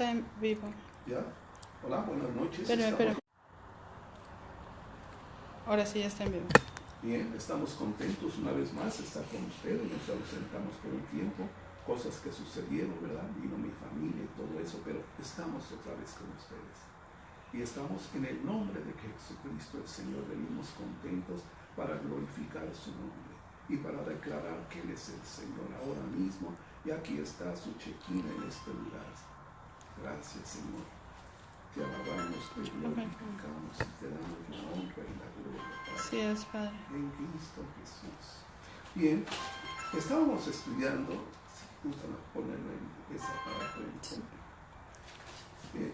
está en vivo. ¿Ya? Hola, buenas noches. Pero. Ahora sí ya está en vivo. Bien, estamos contentos una vez más de estar con ustedes. Nos ausentamos por un tiempo, cosas que sucedieron, ¿verdad? Vino mi familia y todo eso, pero estamos otra vez con ustedes. Y estamos en el nombre de Jesucristo el Señor, venimos contentos para glorificar su nombre y para declarar que Él es el Señor ahora mismo. Y aquí está su chequina en este lugar. Gracias, Señor. Te alabamos, te glorificamos y te damos la honra y la gloria, Padre. Sí, es Padre. En Cristo Jesús. Bien, estábamos estudiando, si gustan ponerlo en ese aparato en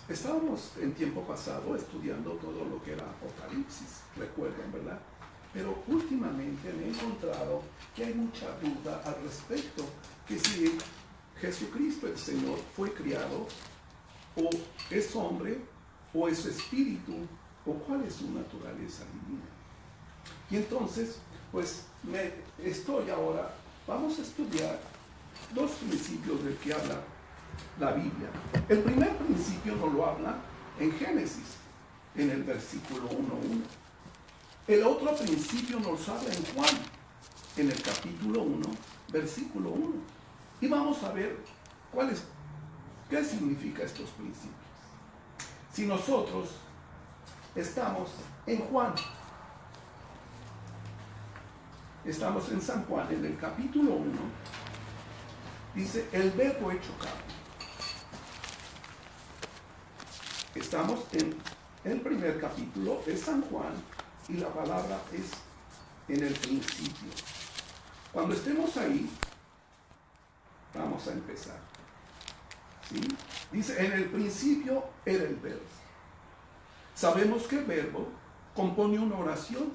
estábamos en tiempo pasado estudiando todo lo que era Apocalipsis, recuerdan, ¿verdad? Pero últimamente me he encontrado que hay mucha duda al respecto, que si Jesucristo el Señor fue criado, o es hombre, o es espíritu, o cuál es su naturaleza divina. Y entonces, pues, vamos a estudiar dos principios del que habla la Biblia. El primer principio nos lo habla en Génesis, en el versículo 1:1. El otro principio nos habla en Juan, en el capítulo 1, versículo 1. Y vamos a ver qué significa estos principios. Si nosotros estamos en Juan, estamos en San Juan, en el capítulo 1, dice, el verbo hecho carne. Estamos en el primer capítulo de San Juan y la palabra es en el principio. Cuando estemos ahí, vamos a empezar. ¿Sí? Dice, en el principio era el verbo. Sabemos que el verbo compone una oración.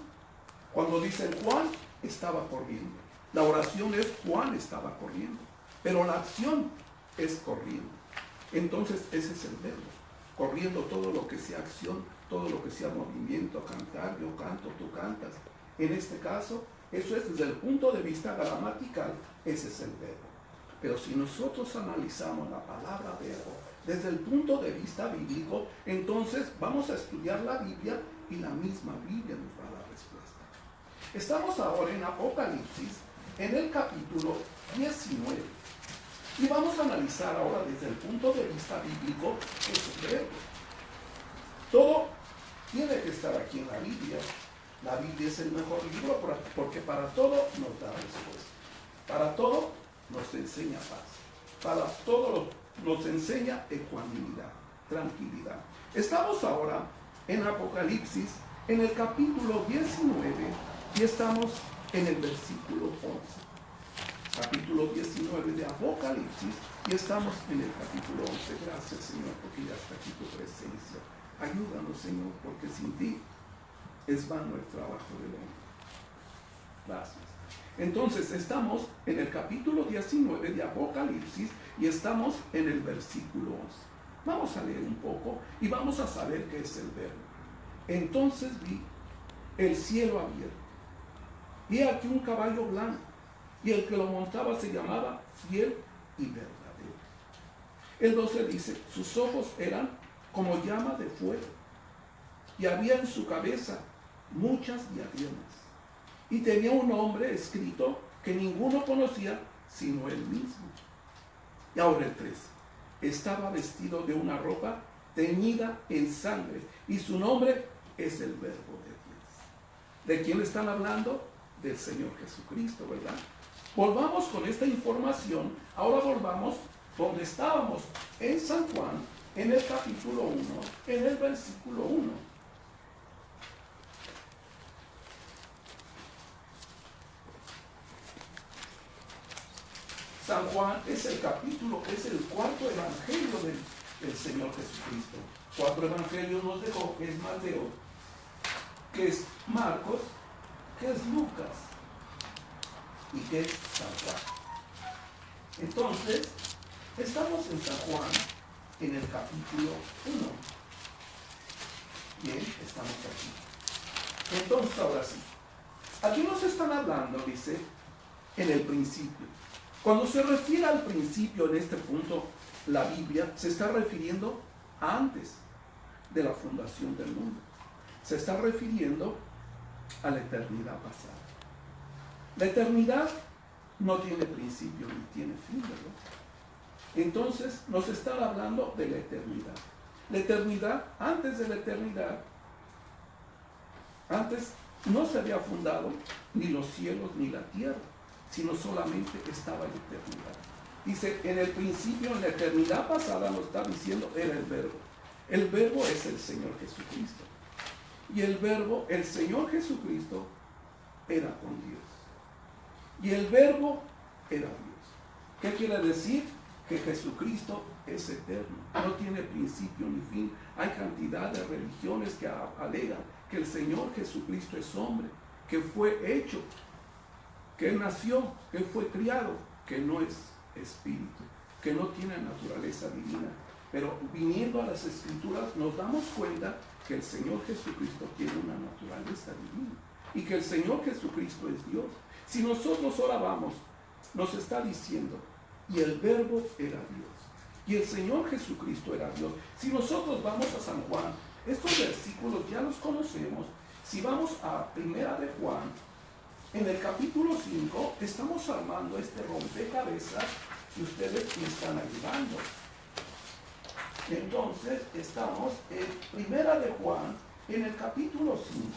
Cuando dice Juan estaba corriendo, la oración es Juan estaba corriendo, pero la acción es corriendo. Entonces ese es el verbo, corriendo, todo lo que sea acción, todo lo que sea movimiento, cantar, yo canto, tú cantas. En este caso, eso es desde el punto de vista gramatical, ese es el verbo. Pero si nosotros analizamos la palabra verbo desde el punto de vista bíblico, entonces vamos a estudiar la Biblia y la misma Biblia nos va a dar respuesta. Estamos ahora en Apocalipsis, en el capítulo 19. Y vamos a analizar ahora desde el punto de vista bíblico ese verbo. Todo tiene que estar aquí en la Biblia. La Biblia es el mejor libro porque para todo nos da respuesta. Para todo nos enseña paz. Para todo nos enseña ecuanimidad, tranquilidad. Estamos ahora en Apocalipsis, en el capítulo 19, y estamos en el versículo 11. Capítulo 19 de Apocalipsis, y estamos en el capítulo 11. Gracias, Señor, porque ya está aquí tu presencia. Ayúdanos, Señor, porque sin ti es vano el trabajo del hombre. Gracias. Entonces, estamos en el capítulo 19 de Apocalipsis y estamos en el versículo 11. Vamos a leer un poco y vamos a saber qué es el verbo. Entonces vi el cielo abierto, y aquí un caballo blanco, y el que lo montaba se llamaba Fiel y Verdadero. El 12 dice, sus ojos eran como llama de fuego, y había en su cabeza muchas diademas, y tenía un nombre escrito que ninguno conocía sino él mismo. Y ahora el 13, estaba vestido de una ropa teñida en sangre, y su nombre es el Verbo de Dios. ¿De quién están hablando? Del Señor Jesucristo, ¿verdad? Volvamos con esta información. Ahora volvamos donde estábamos, en San Juan, en el capítulo 1, en el versículo 1. San Juan es el capítulo, es el cuarto evangelio del Señor Jesucristo. 4 evangelios nos dejó, que es Mateo, que es Marcos, que es Lucas y que es San Juan. Entonces, estamos en San Juan, en el capítulo 1. Bien, estamos aquí. Entonces, ahora sí. Aquí nos están hablando, dice, en el principio. Cuando se refiere al principio en este punto, la Biblia se está refiriendo a antes de la fundación del mundo. Se está refiriendo a la eternidad pasada. La eternidad no tiene principio ni tiene fin, ¿verdad? Entonces nos está hablando de la eternidad. La eternidad, antes de la eternidad, antes no se había fundado ni los cielos ni la tierra, sino solamente estaba la eternidad. Dice, en el principio, en la eternidad pasada, nos está diciendo, era el Verbo. El Verbo es el Señor Jesucristo. Y el Verbo, el Señor Jesucristo, era con Dios. Y el Verbo era Dios. ¿Qué quiere decir? Que Jesucristo es eterno, no tiene principio ni fin. Hay cantidad de religiones que alegan que el Señor Jesucristo es hombre, que fue hecho, que Él nació, que Él fue criado, que no es espíritu, que no tiene naturaleza divina. Pero viniendo a las Escrituras nos damos cuenta que el Señor Jesucristo tiene una naturaleza divina y que el Señor Jesucristo es Dios. Si nosotros ahora vamos, nos está diciendo, y el Verbo era Dios, y el Señor Jesucristo era Dios. Si nosotros vamos a San Juan, estos versículos ya los conocemos. Si vamos a Primera de Juan, en el capítulo 5, estamos armando este rompecabezas y ustedes me están ayudando. Entonces, estamos en Primera de Juan, en el capítulo 5.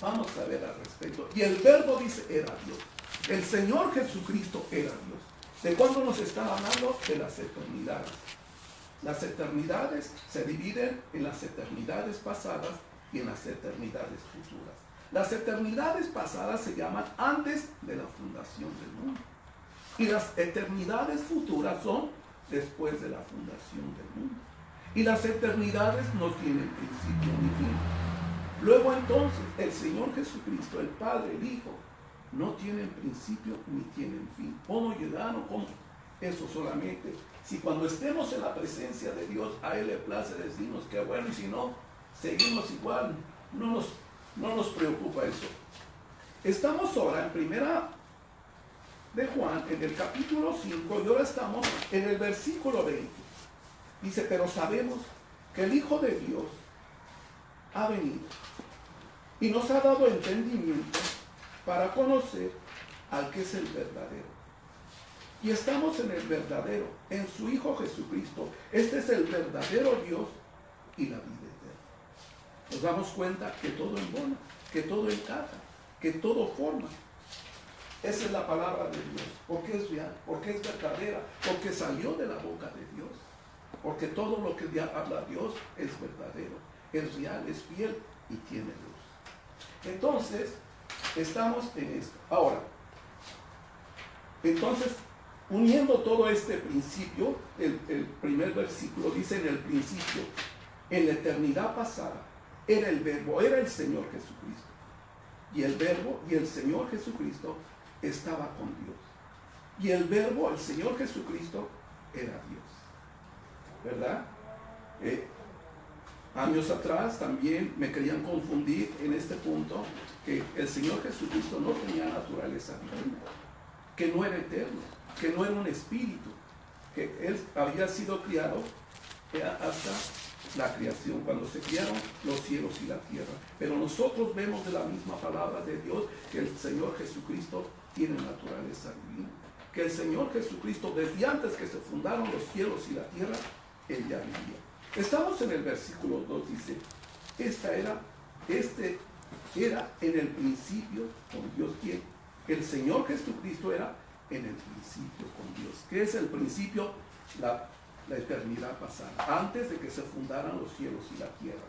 Vamos a ver al respecto. Y el Verbo dice, era Dios. El Señor Jesucristo era Dios. ¿De cuándo nos están hablando? De las eternidades. Las eternidades se dividen en las eternidades pasadas y en las eternidades futuras. Las eternidades pasadas se llaman antes de la fundación del mundo. Y las eternidades futuras son después de la fundación del mundo. Y las eternidades no tienen principio ni fin. Luego entonces, el Señor Jesucristo, el Padre, el Hijo, no tienen principio ni tienen fin. ¿Cómo llegaron? ¿Cómo? Eso solamente. Si cuando estemos en la presencia de Dios, a Él le place decirnos que bueno, y si no, seguimos igual. No nos preocupa eso. Estamos ahora en Primera de Juan, en el capítulo 5, y ahora estamos en el versículo 20. Dice, pero sabemos que el Hijo de Dios ha venido y nos ha dado entendimiento para conocer al que es el verdadero. Y estamos en el verdadero, en su Hijo Jesucristo. Este es el verdadero Dios y la vida eterna. Nos damos cuenta que todo embona, que todo encaja, que todo forma. Esa es la palabra de Dios, porque es real, porque es verdadera, porque salió de la boca de Dios. Porque todo lo que habla Dios es verdadero, es real, es fiel y tiene luz. Entonces, estamos en esto. Ahora, entonces, uniendo todo este principio, el primer versículo dice, en el principio, en la eternidad pasada, era el Verbo, era el Señor Jesucristo. Y el Verbo y el Señor Jesucristo estaba con Dios. Y el Verbo, el Señor Jesucristo, era Dios. ¿Verdad? Años atrás también me querían confundir en este punto que el Señor Jesucristo no tenía naturaleza divina, que no era eterno, que no era un espíritu, que Él había sido criado hasta la creación, cuando se crearon los cielos y la tierra. Pero nosotros vemos de la misma palabra de Dios que el Señor Jesucristo tiene naturaleza divina, que el Señor Jesucristo desde antes que se fundaron los cielos y la tierra, Él ya vivía. Estamos en el versículo 2, dice, este era en el principio con Dios. ¿Quién? El Señor Jesucristo era en el principio con Dios. ¿Qué es el principio? La eternidad pasada, antes de que se fundaran los cielos y la tierra.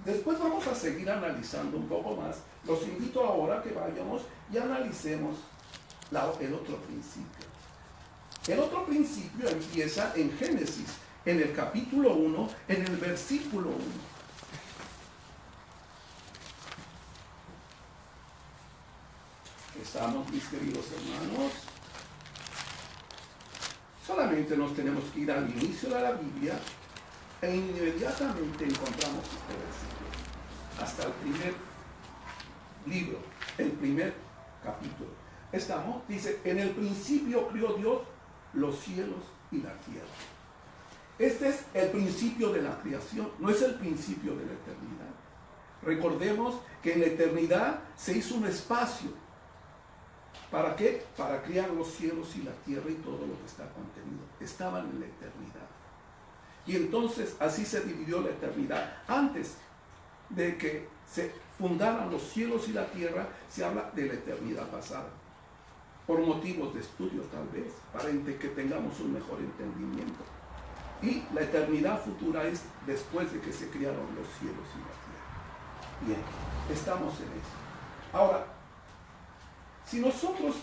Después vamos a seguir analizando un poco más. Los invito ahora que vayamos y analicemos el otro principio. El otro principio empieza en Génesis, en el capítulo 1, en el versículo 1. Estamos, mis queridos hermanos. Solamente nos tenemos que ir al inicio de la Biblia e inmediatamente encontramos este versículo. Hasta el primer libro, el primer capítulo. Estamos, dice, en el principio crió Dios los cielos y la tierra. Este es el principio de la creación, no es el principio de la eternidad. Recordemos que en la eternidad se hizo un espacio. ¿Para qué? Para crear los cielos y la tierra y todo lo que está contenido. Estaban en la eternidad. Y entonces así se dividió la eternidad. Antes de que se fundaran los cielos y la tierra, se habla de la eternidad pasada. Por motivos de estudio tal vez, para que tengamos un mejor entendimiento. Y la eternidad futura es después de que se crearon los cielos y la tierra. Bien, estamos en eso. Ahora, si nosotros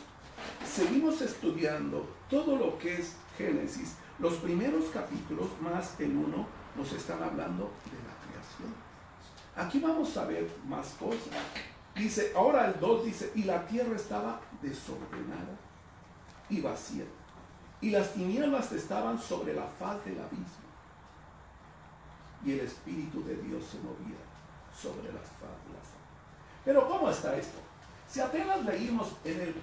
seguimos estudiando todo lo que es Génesis, los primeros capítulos más el 1 nos están hablando de la creación. Aquí vamos a ver más cosas. Dice, ahora el 2 dice, y la tierra estaba desordenada y vacía, y las tinieblas estaban sobre la faz del abismo, y el Espíritu de Dios se movía sobre las faz de las aguas. Pero ¿cómo está esto? Si apenas leímos en el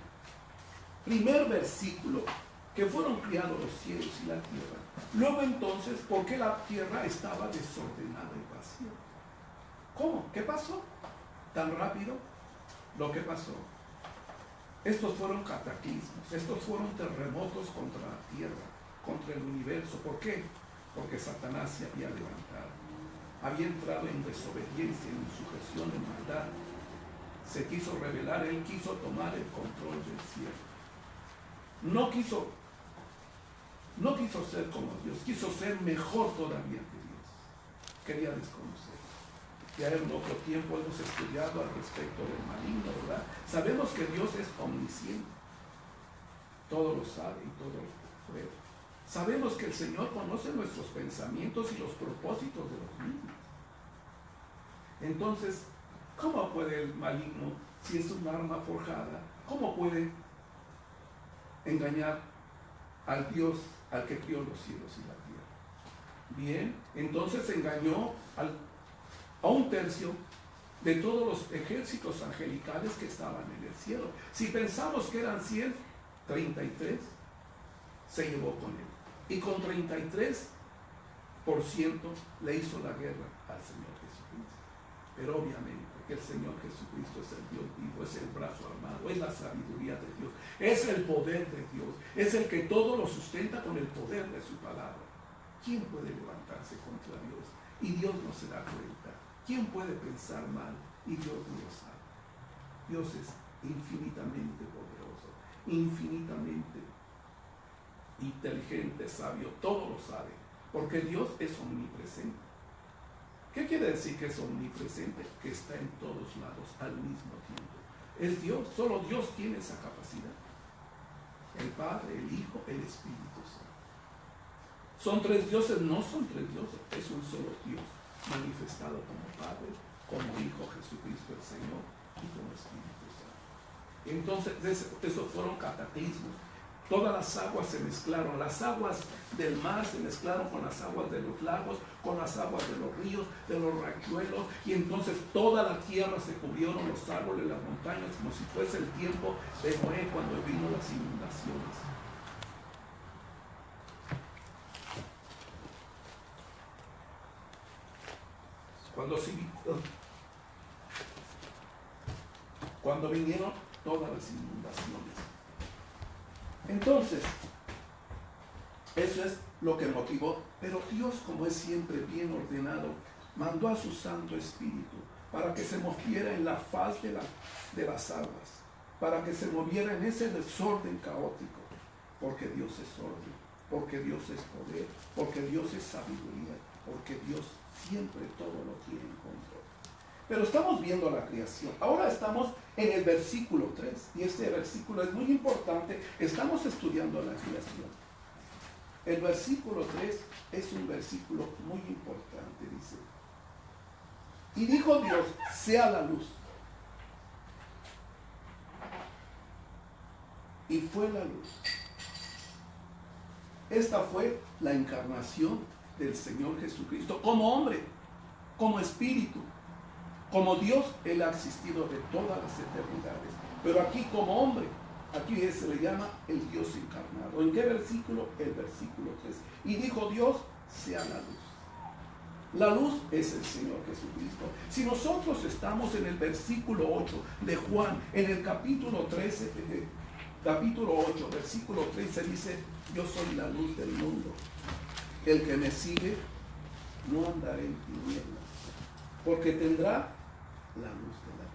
primer versículo que fueron creados los cielos y la tierra, luego entonces, ¿por qué la tierra estaba desordenada y vacía? ¿Cómo? ¿Qué pasó? ¿Tan rápido? Lo que pasó. Estos fueron cataclismos, estos fueron terremotos contra la tierra, contra el universo. ¿Por qué? Porque Satanás se había levantado. Había entrado en desobediencia, en sujeción, en maldad. Se quiso rebelar, él quiso tomar el control del cielo. No quiso ser como Dios, quiso ser mejor todavía que Dios. Quería desconocer. Ya en otro tiempo hemos estudiado al respecto del maligno, ¿verdad? Sabemos que Dios es omnisciente. Todo lo sabe y todo lo puede. Sabemos que el Señor conoce nuestros pensamientos y los propósitos de los mismos. Entonces, ¿cómo puede el maligno, si es un arma forjada, cómo puede engañar al Dios al que crió los cielos y la tierra? Bien, entonces engañó a un tercio de todos los ejércitos angelicales que estaban en el cielo. Si pensamos que eran 100, 33 se llevó con él. Y con 33% le hizo la guerra al Señor Jesucristo. Pero obviamente que el Señor Jesucristo es el Dios vivo, es el brazo armado, es la sabiduría de Dios, es el poder de Dios, es el que todo lo sustenta con el poder de su palabra. ¿Quién puede levantarse contra Dios? Y Dios no se da cuenta. ¿Quién puede pensar mal? Y Dios no lo sabe. Dios es infinitamente poderoso, infinitamente inteligente, sabio, todo lo sabe, porque Dios es omnipresente. ¿Qué quiere decir que es omnipresente? Que está en todos lados al mismo tiempo. Es Dios, solo Dios tiene esa capacidad. El Padre, el Hijo, el Espíritu Santo. ¿Son tres dioses? No son tres dioses, es un solo Dios, manifestado como Padre, como Hijo Jesucristo el Señor y como Espíritu Santo. Entonces, esos fueron cataclismos. Todas las aguas se mezclaron, las aguas del mar se mezclaron con las aguas de los lagos, con las aguas de los ríos, de los riachuelos, y entonces toda la tierra se cubrieron, los árboles, las montañas, como si fuese el tiempo de Noé cuando vino las inundaciones. Cuando vinieron todas las inundaciones. Entonces, eso es lo que motivó. Pero Dios, como es siempre bien ordenado, mandó a su Santo Espíritu para que se moviera en la faz de las aguas, para que se moviera en ese desorden caótico, porque Dios es orden, porque Dios es poder, porque Dios es sabiduría, porque Dios siempre todo lo tiene en control. Pero estamos viendo la creación. Ahora estamos en el versículo 3, y este versículo es muy importante. Estamos estudiando la creación. El versículo 3 es un versículo muy importante, dice: y dijo Dios, sea la luz. Y fue la luz. Esta fue la encarnación del Señor Jesucristo como hombre, como espíritu. Como Dios, Él ha existido de todas las eternidades, pero aquí como hombre, Aquí se le llama el Dios encarnado. ¿En qué versículo? El versículo 3. Y dijo Dios, sea la luz. La luz es el Señor Jesucristo. Si nosotros estamos en el versículo 8 de Juan, en el capítulo 13, capítulo 8, versículo 13 dice, yo soy la luz del mundo. El que me sigue no andará en tinieblas, porque tendrá la luz de la vida.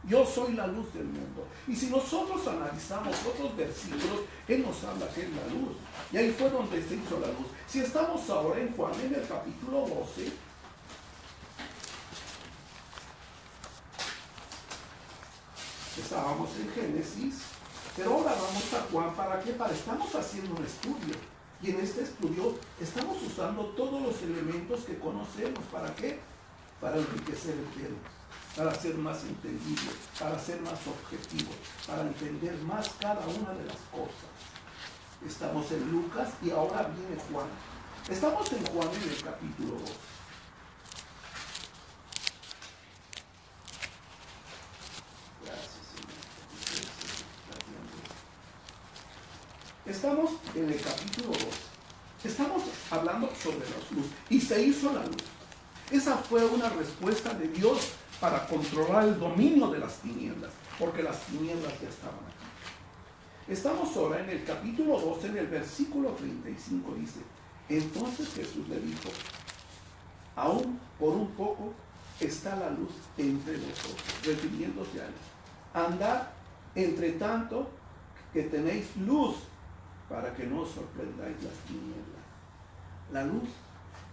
Yo soy la luz del mundo. Y si nosotros analizamos otros versículos, Él nos habla que es la luz. Y ahí fue donde se hizo la luz. Si estamos ahora en Juan, en el capítulo 12, estábamos en Génesis, pero ahora vamos a Juan. ¿Para qué? Estamos haciendo un estudio. Y en este estudio estamos usando todos los elementos que conocemos. ¿Para qué? Para enriquecer el tema, para ser más entendible, para ser más objetivo, para entender más cada una de las cosas. Estamos en Lucas y ahora viene Juan. Estamos en Juan en el capítulo 2. Gracias, Señor. Estamos en el capítulo 2. Estamos hablando sobre la luz. Y se hizo la luz. Esa fue una respuesta de Dios para controlar el dominio de las tinieblas, porque las tinieblas ya estaban aquí. Estamos ahora en el capítulo 2, en el versículo 35 dice, entonces Jesús le dijo, aún por un poco está la luz entre vosotros, refiriéndose a él. Andad entre tanto que tenéis luz, para que no os sorprendáis las tinieblas. La luz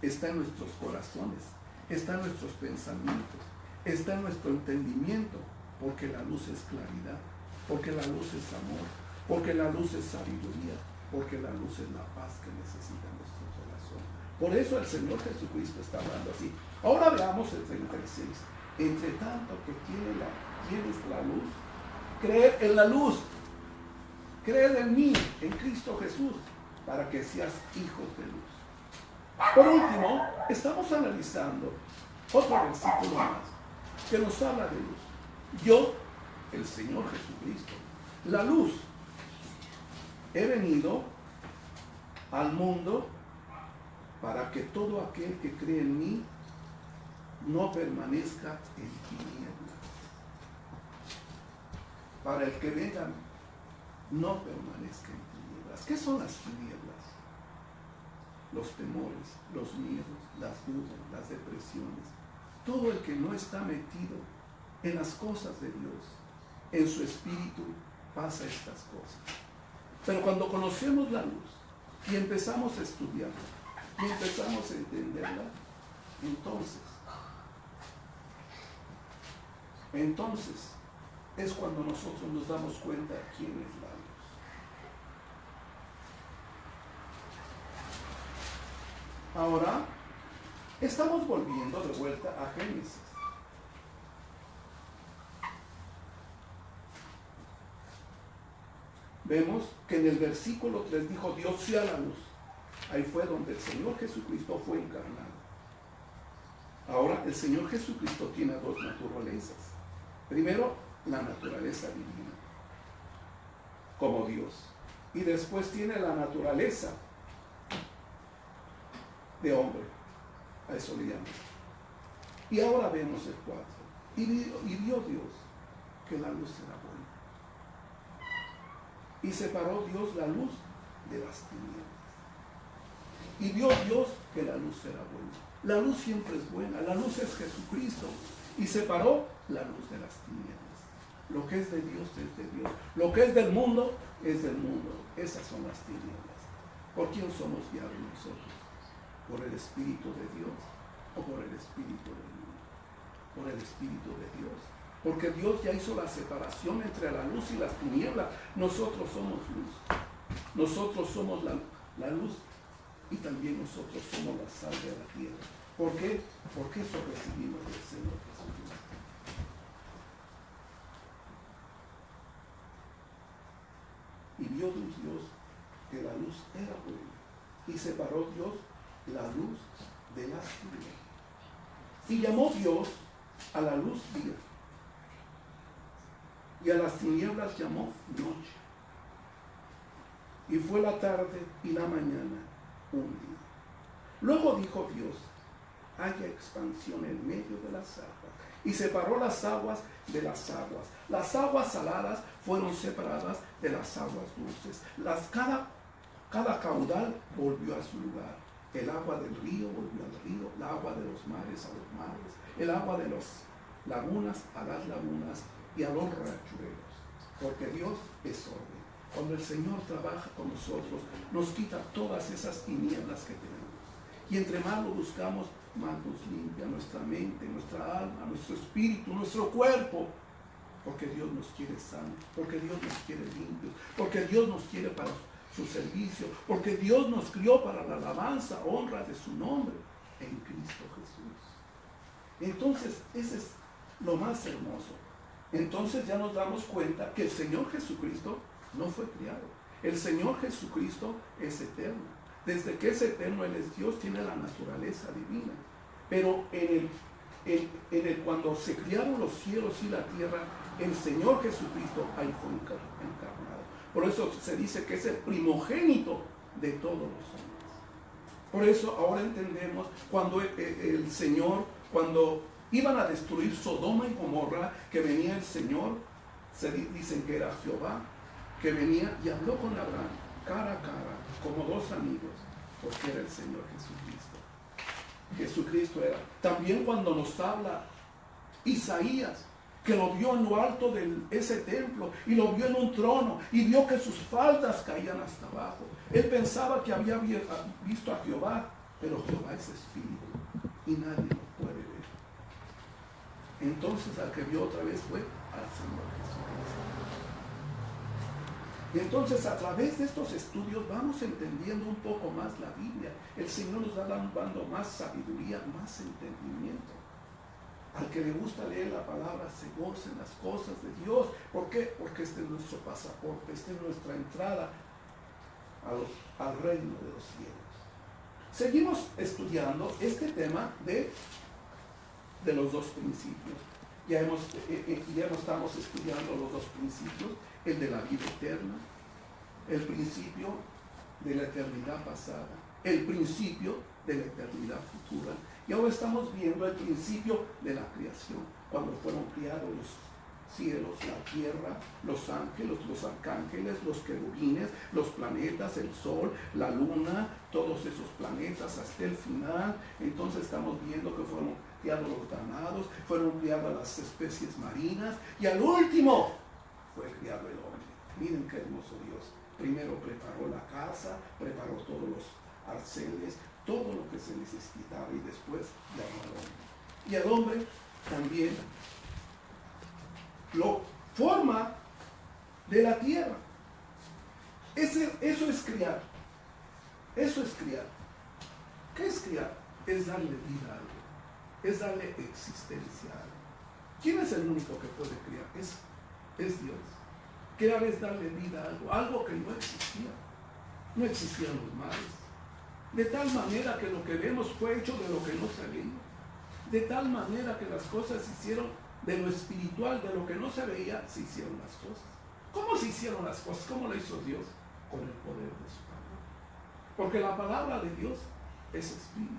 está en nuestros corazones, está en nuestros pensamientos, está en nuestro entendimiento, porque la luz es claridad, porque la luz es amor, porque la luz es sabiduría, porque la luz es la paz que necesita nuestro corazón. Por eso el Señor Jesucristo está hablando así. Ahora veamos el 36. Entre tanto que tienes la luz, creer en la luz, creer en mí, en Cristo Jesús, para que seas hijos de luz. Por último, estamos analizando otro versículo más que nos habla de luz. Yo, el Señor Jesucristo, la luz, he venido al mundo para que todo aquel que cree en mí no permanezca en tinieblas. Para el que venga, no permanezca en tinieblas. ¿Qué son las tinieblas? Los temores, los miedos, las dudas, las depresiones. Todo el que no está metido en las cosas de Dios, en su espíritu, pasa estas cosas. Pero cuando conocemos la luz y empezamos a estudiarla y empezamos a entenderla, entonces es cuando nosotros nos damos cuenta de quién es la luz. Ahora, estamos volviendo de vuelta a Génesis. Vemos que en el versículo 3 dijo, Dios sea la luz. Ahí fue donde el Señor Jesucristo fue encarnado. Ahora, el Señor Jesucristo tiene dos naturalezas. Primero, la naturaleza divina, como Dios. Y después tiene la naturaleza de hombre, a eso le llaman. Y ahora vemos el 4. Y vio Dios que la luz era buena. Y separó Dios la luz de las tinieblas. Y vio Dios que la luz era buena. La luz siempre es buena, la luz es Jesucristo. Y separó la luz de las tinieblas. Lo que es de Dios es de Dios. Lo que es del mundo es del mundo. Esas son las tinieblas. ¿Por quién somos guiados nosotros? ¿Por el Espíritu de Dios o por el Espíritu del mundo? Por el Espíritu de Dios. Porque Dios ya hizo la separación entre la luz y las tinieblas. Nosotros somos luz. Nosotros somos la luz y también nosotros somos la sal de la tierra. ¿Por qué? Porque eso recibimos del Señor Jesucristo. Y vio Dios que la luz era buena. Y separó Dios la luz de las tinieblas. Y llamó Dios a la luz día. Y a las tinieblas llamó noche. Y fue la tarde y la mañana un día. Luego dijo Dios: haya expansión en medio de las aguas. Y separó las aguas de las aguas. Las aguas saladas fueron separadas de las aguas dulces. Cada caudal volvió a su lugar. El agua del río volvió al río, el agua de los mares a los mares, el agua de las lagunas a las lagunas y a los riachuelos. Porque Dios es orden. Cuando el Señor trabaja con nosotros, nos quita todas esas tinieblas que tenemos. Y entre más lo buscamos, más nos limpia nuestra mente, nuestra alma, nuestro espíritu, nuestro cuerpo. Porque Dios nos quiere sanos, porque Dios nos quiere limpios, porque Dios nos quiere para su servicio, porque Dios nos crió para la alabanza, honra de su nombre en Cristo Jesús. Entonces, ese es lo más hermoso. Entonces ya nos damos cuenta que el Señor Jesucristo no fue criado. El Señor Jesucristo es eterno. Desde que es eterno, Él es Dios, tiene la naturaleza divina. Pero cuando se criaron los cielos y la tierra, el Señor Jesucristo ahí fue encarnado. Por eso se dice que es el primogénito de todos los hombres. Por eso ahora entendemos cuando el Señor, cuando iban a destruir Sodoma y Gomorra, que venía el Señor, dicen que era Jehová, que venía y habló con Abraham cara a cara, como dos amigos, porque era el Señor Jesucristo. Jesucristo era. También cuando nos habla Isaías, que lo vio en lo alto de ese templo y lo vio en un trono y vio que sus faldas caían hasta abajo. Él pensaba que había visto a Jehová, pero Jehová es espíritu y nadie lo puede ver. Entonces al que vio otra vez fue al Señor Jesucristo. Y entonces a través de estos estudios vamos entendiendo un poco más la Biblia. El Señor nos va dando más sabiduría, más entendimiento. Al que le gusta leer la palabra se goza en las cosas de Dios. ¿Por qué? Porque este es nuestro pasaporte, esta es nuestra entrada al reino de los cielos. Seguimos estudiando este tema de los dos principios. Ya estamos estudiando los dos principios, el de la vida eterna, el principio de la eternidad pasada, el principio de la eternidad futura. Y ahora estamos viendo el principio de la creación, cuando fueron creados los cielos, la tierra, los ángeles, los arcángeles, los querubines, los planetas, el sol, la luna, todos esos planetas hasta el final. Entonces estamos viendo que fueron creados los ganados, fueron creadas las especies marinas y al último fue creado el hombre. Miren qué hermoso Dios. Primero preparó la casa, preparó todos los arceles, todo lo que se necesitaba y después llamó al hombre. Y al hombre también lo forma de la tierra. Eso es criar. Eso es criar. ¿Qué es criar? Es darle vida a algo. Es darle existencia a algo. ¿Quién es el único que puede criar? Es Dios. Crear es darle vida a algo que no existía. No existían los mares. De tal manera que lo que vemos fue hecho de lo que no se veía. De tal manera que las cosas se hicieron de lo espiritual, de lo que no se veía, se hicieron las cosas. ¿Cómo se hicieron las cosas? ¿Cómo lo hizo Dios? Con el poder de su palabra. Porque la palabra de Dios es espíritu.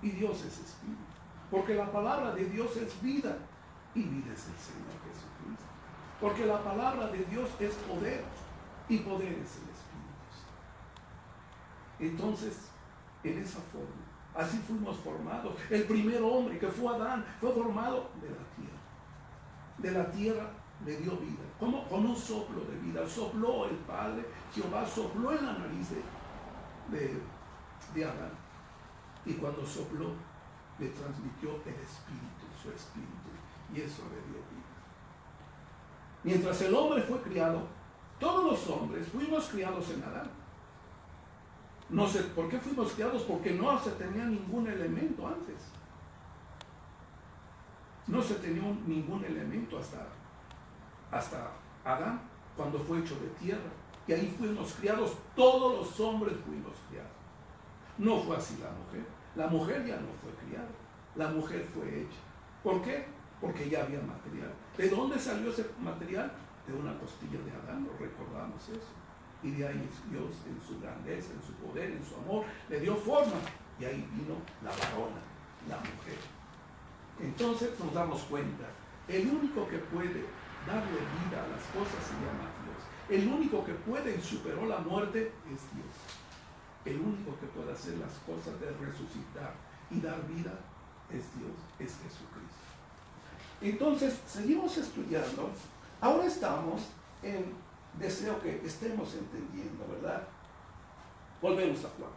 Y Dios es espíritu. Porque la palabra de Dios es vida. Y vida es el Señor Jesucristo. Porque la palabra de Dios es poder. Y poder es el Espíritu. Entonces, en esa forma, así fuimos formados. El primer hombre que fue Adán fue formado de la tierra. De la tierra le dio vida. ¿Cómo? Con un soplo de vida. Sopló el Padre, Jehová sopló en la nariz de Adán. Y cuando sopló, le transmitió el Espíritu, su Espíritu. Y eso le dio vida. Mientras el hombre fue criado, todos los hombres fuimos criados en Adán. No sé por qué fuimos criados, porque no se tenía ningún elemento antes. No se tenía ningún elemento hasta Adán, cuando fue hecho de tierra. Y ahí fuimos criados, todos los hombres fuimos criados. No fue así la mujer. La mujer ya no fue criada. La mujer fue hecha. ¿Por qué? Porque ya había material. ¿De dónde salió ese material? De una costilla de Adán, lo recordamos eso. Y de ahí Dios, en su grandeza, en su poder, en su amor, le dio forma. Y ahí vino la varona, la mujer. Entonces nos damos cuenta, el único que puede darle vida a las cosas se llama Dios. El único que puede y superó la muerte es Dios. El único que puede hacer las cosas de resucitar y dar vida es Dios, es Jesucristo. Entonces, seguimos estudiando. Ahora estamos en, deseo que estemos entendiendo, ¿verdad? Volvemos a Juan.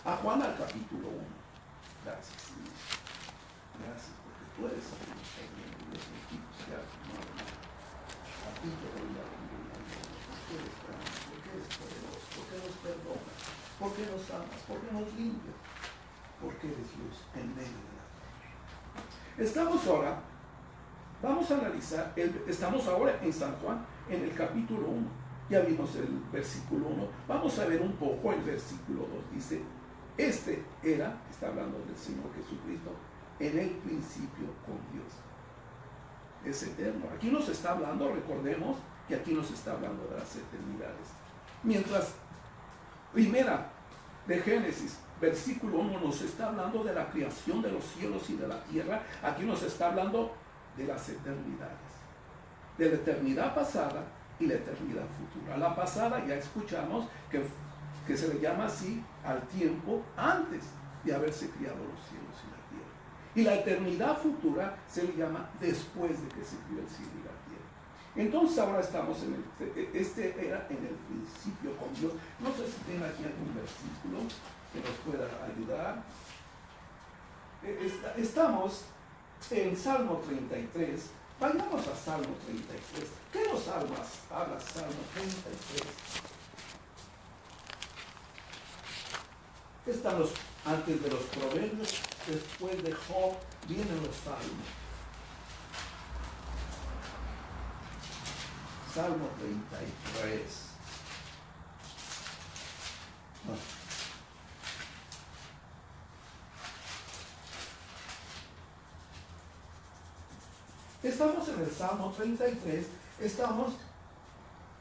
A Juan al capítulo 1. Gracias, Señor. Gracias, porque tú eres el que está bien. Dios bendito sea tu nombre. A ti te doy la gloria. Porque eres grande, porque eres poderoso, porque nos perdonas, porque nos amas, porque nos limpias, porque eres Dios en medio de la tierra. Estamos ahora, vamos a analizar, estamos ahora en San Juan, en el capítulo 1. Ya vimos el versículo 1. Vamos a ver un poco el versículo 2. Dice, está hablando del Señor Jesucristo, en el principio con Dios. Es eterno. Aquí nos está hablando, recordemos que aquí nos está hablando de las eternidades. Mientras, primera de Génesis, versículo 1, nos está hablando de la creación de los cielos y de la tierra. Aquí nos está hablando de las eternidades. De la eternidad pasada y la eternidad futura. La pasada ya escuchamos que se le llama así al tiempo antes de haberse creado los cielos y la tierra. Y la eternidad futura se le llama después de que se creó el cielo y la tierra. Entonces ahora estamos era en el principio con Dios. No sé si tiene aquí algún versículo que nos pueda ayudar. Estamos en Salmo 33. Vayamos a Salmo 33. ¿Qué nos habla Salmo 33? Están antes de los proverbios, después de Job, vienen los salmos. Salmo 33. Estamos en el Salmo 33, estamos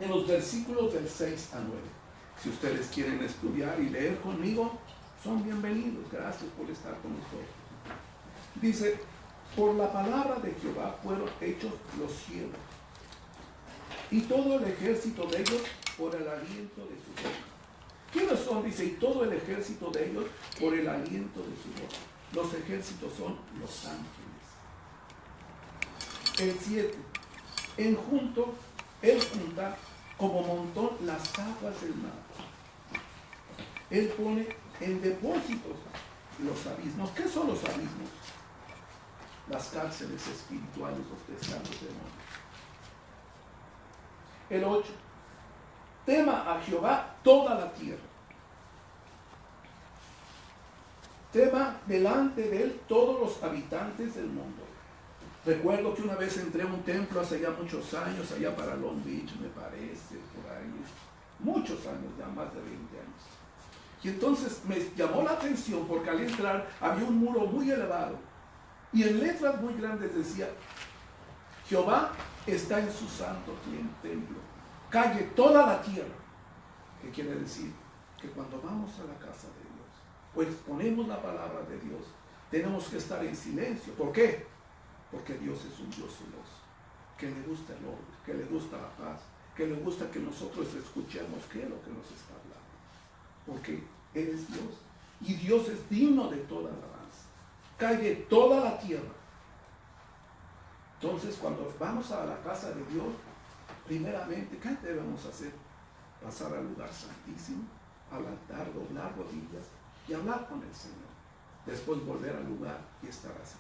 en los versículos del 6 a 9. Si ustedes quieren estudiar y leer conmigo, son bienvenidos. Gracias por estar con nosotros. Dice, por la palabra de Jehová fueron hechos los cielos, y todo el ejército de ellos por el aliento de su boca. ¿Quiénes son? Dice, y todo el ejército de ellos por el aliento de su boca. Los ejércitos son los ángeles. El 7. Él junta como montón las aguas del mar. Él pone en depósitos los abismos. ¿Qué son los abismos? Las cárceles espirituales, los descansos de demonios. El 8. Tema a Jehová toda la tierra. Tema delante de él todos los habitantes del mundo. Recuerdo que una vez entré a un templo hace ya muchos años, allá para Long Beach, me parece, por ahí, muchos años, ya más de 20 años. Y entonces me llamó la atención porque al entrar había un muro muy elevado y en letras muy grandes decía, Jehová está en su santo templo, calle toda la tierra. ¿Qué quiere decir? Que cuando vamos a la casa de Dios, pues ponemos la palabra de Dios, tenemos que estar en silencio. ¿Por qué? Porque Dios es un Dios celoso, que le gusta el orden, que le gusta la paz, que le gusta que nosotros escuchemos qué es lo que nos está hablando. Porque Él es Dios y Dios es digno de toda alabanza. Calle toda la tierra. Entonces, cuando vamos a la casa de Dios, primeramente, ¿qué debemos hacer? Pasar al lugar santísimo, al altar, doblar rodillas y hablar con el Señor. Después volver al lugar y estar así.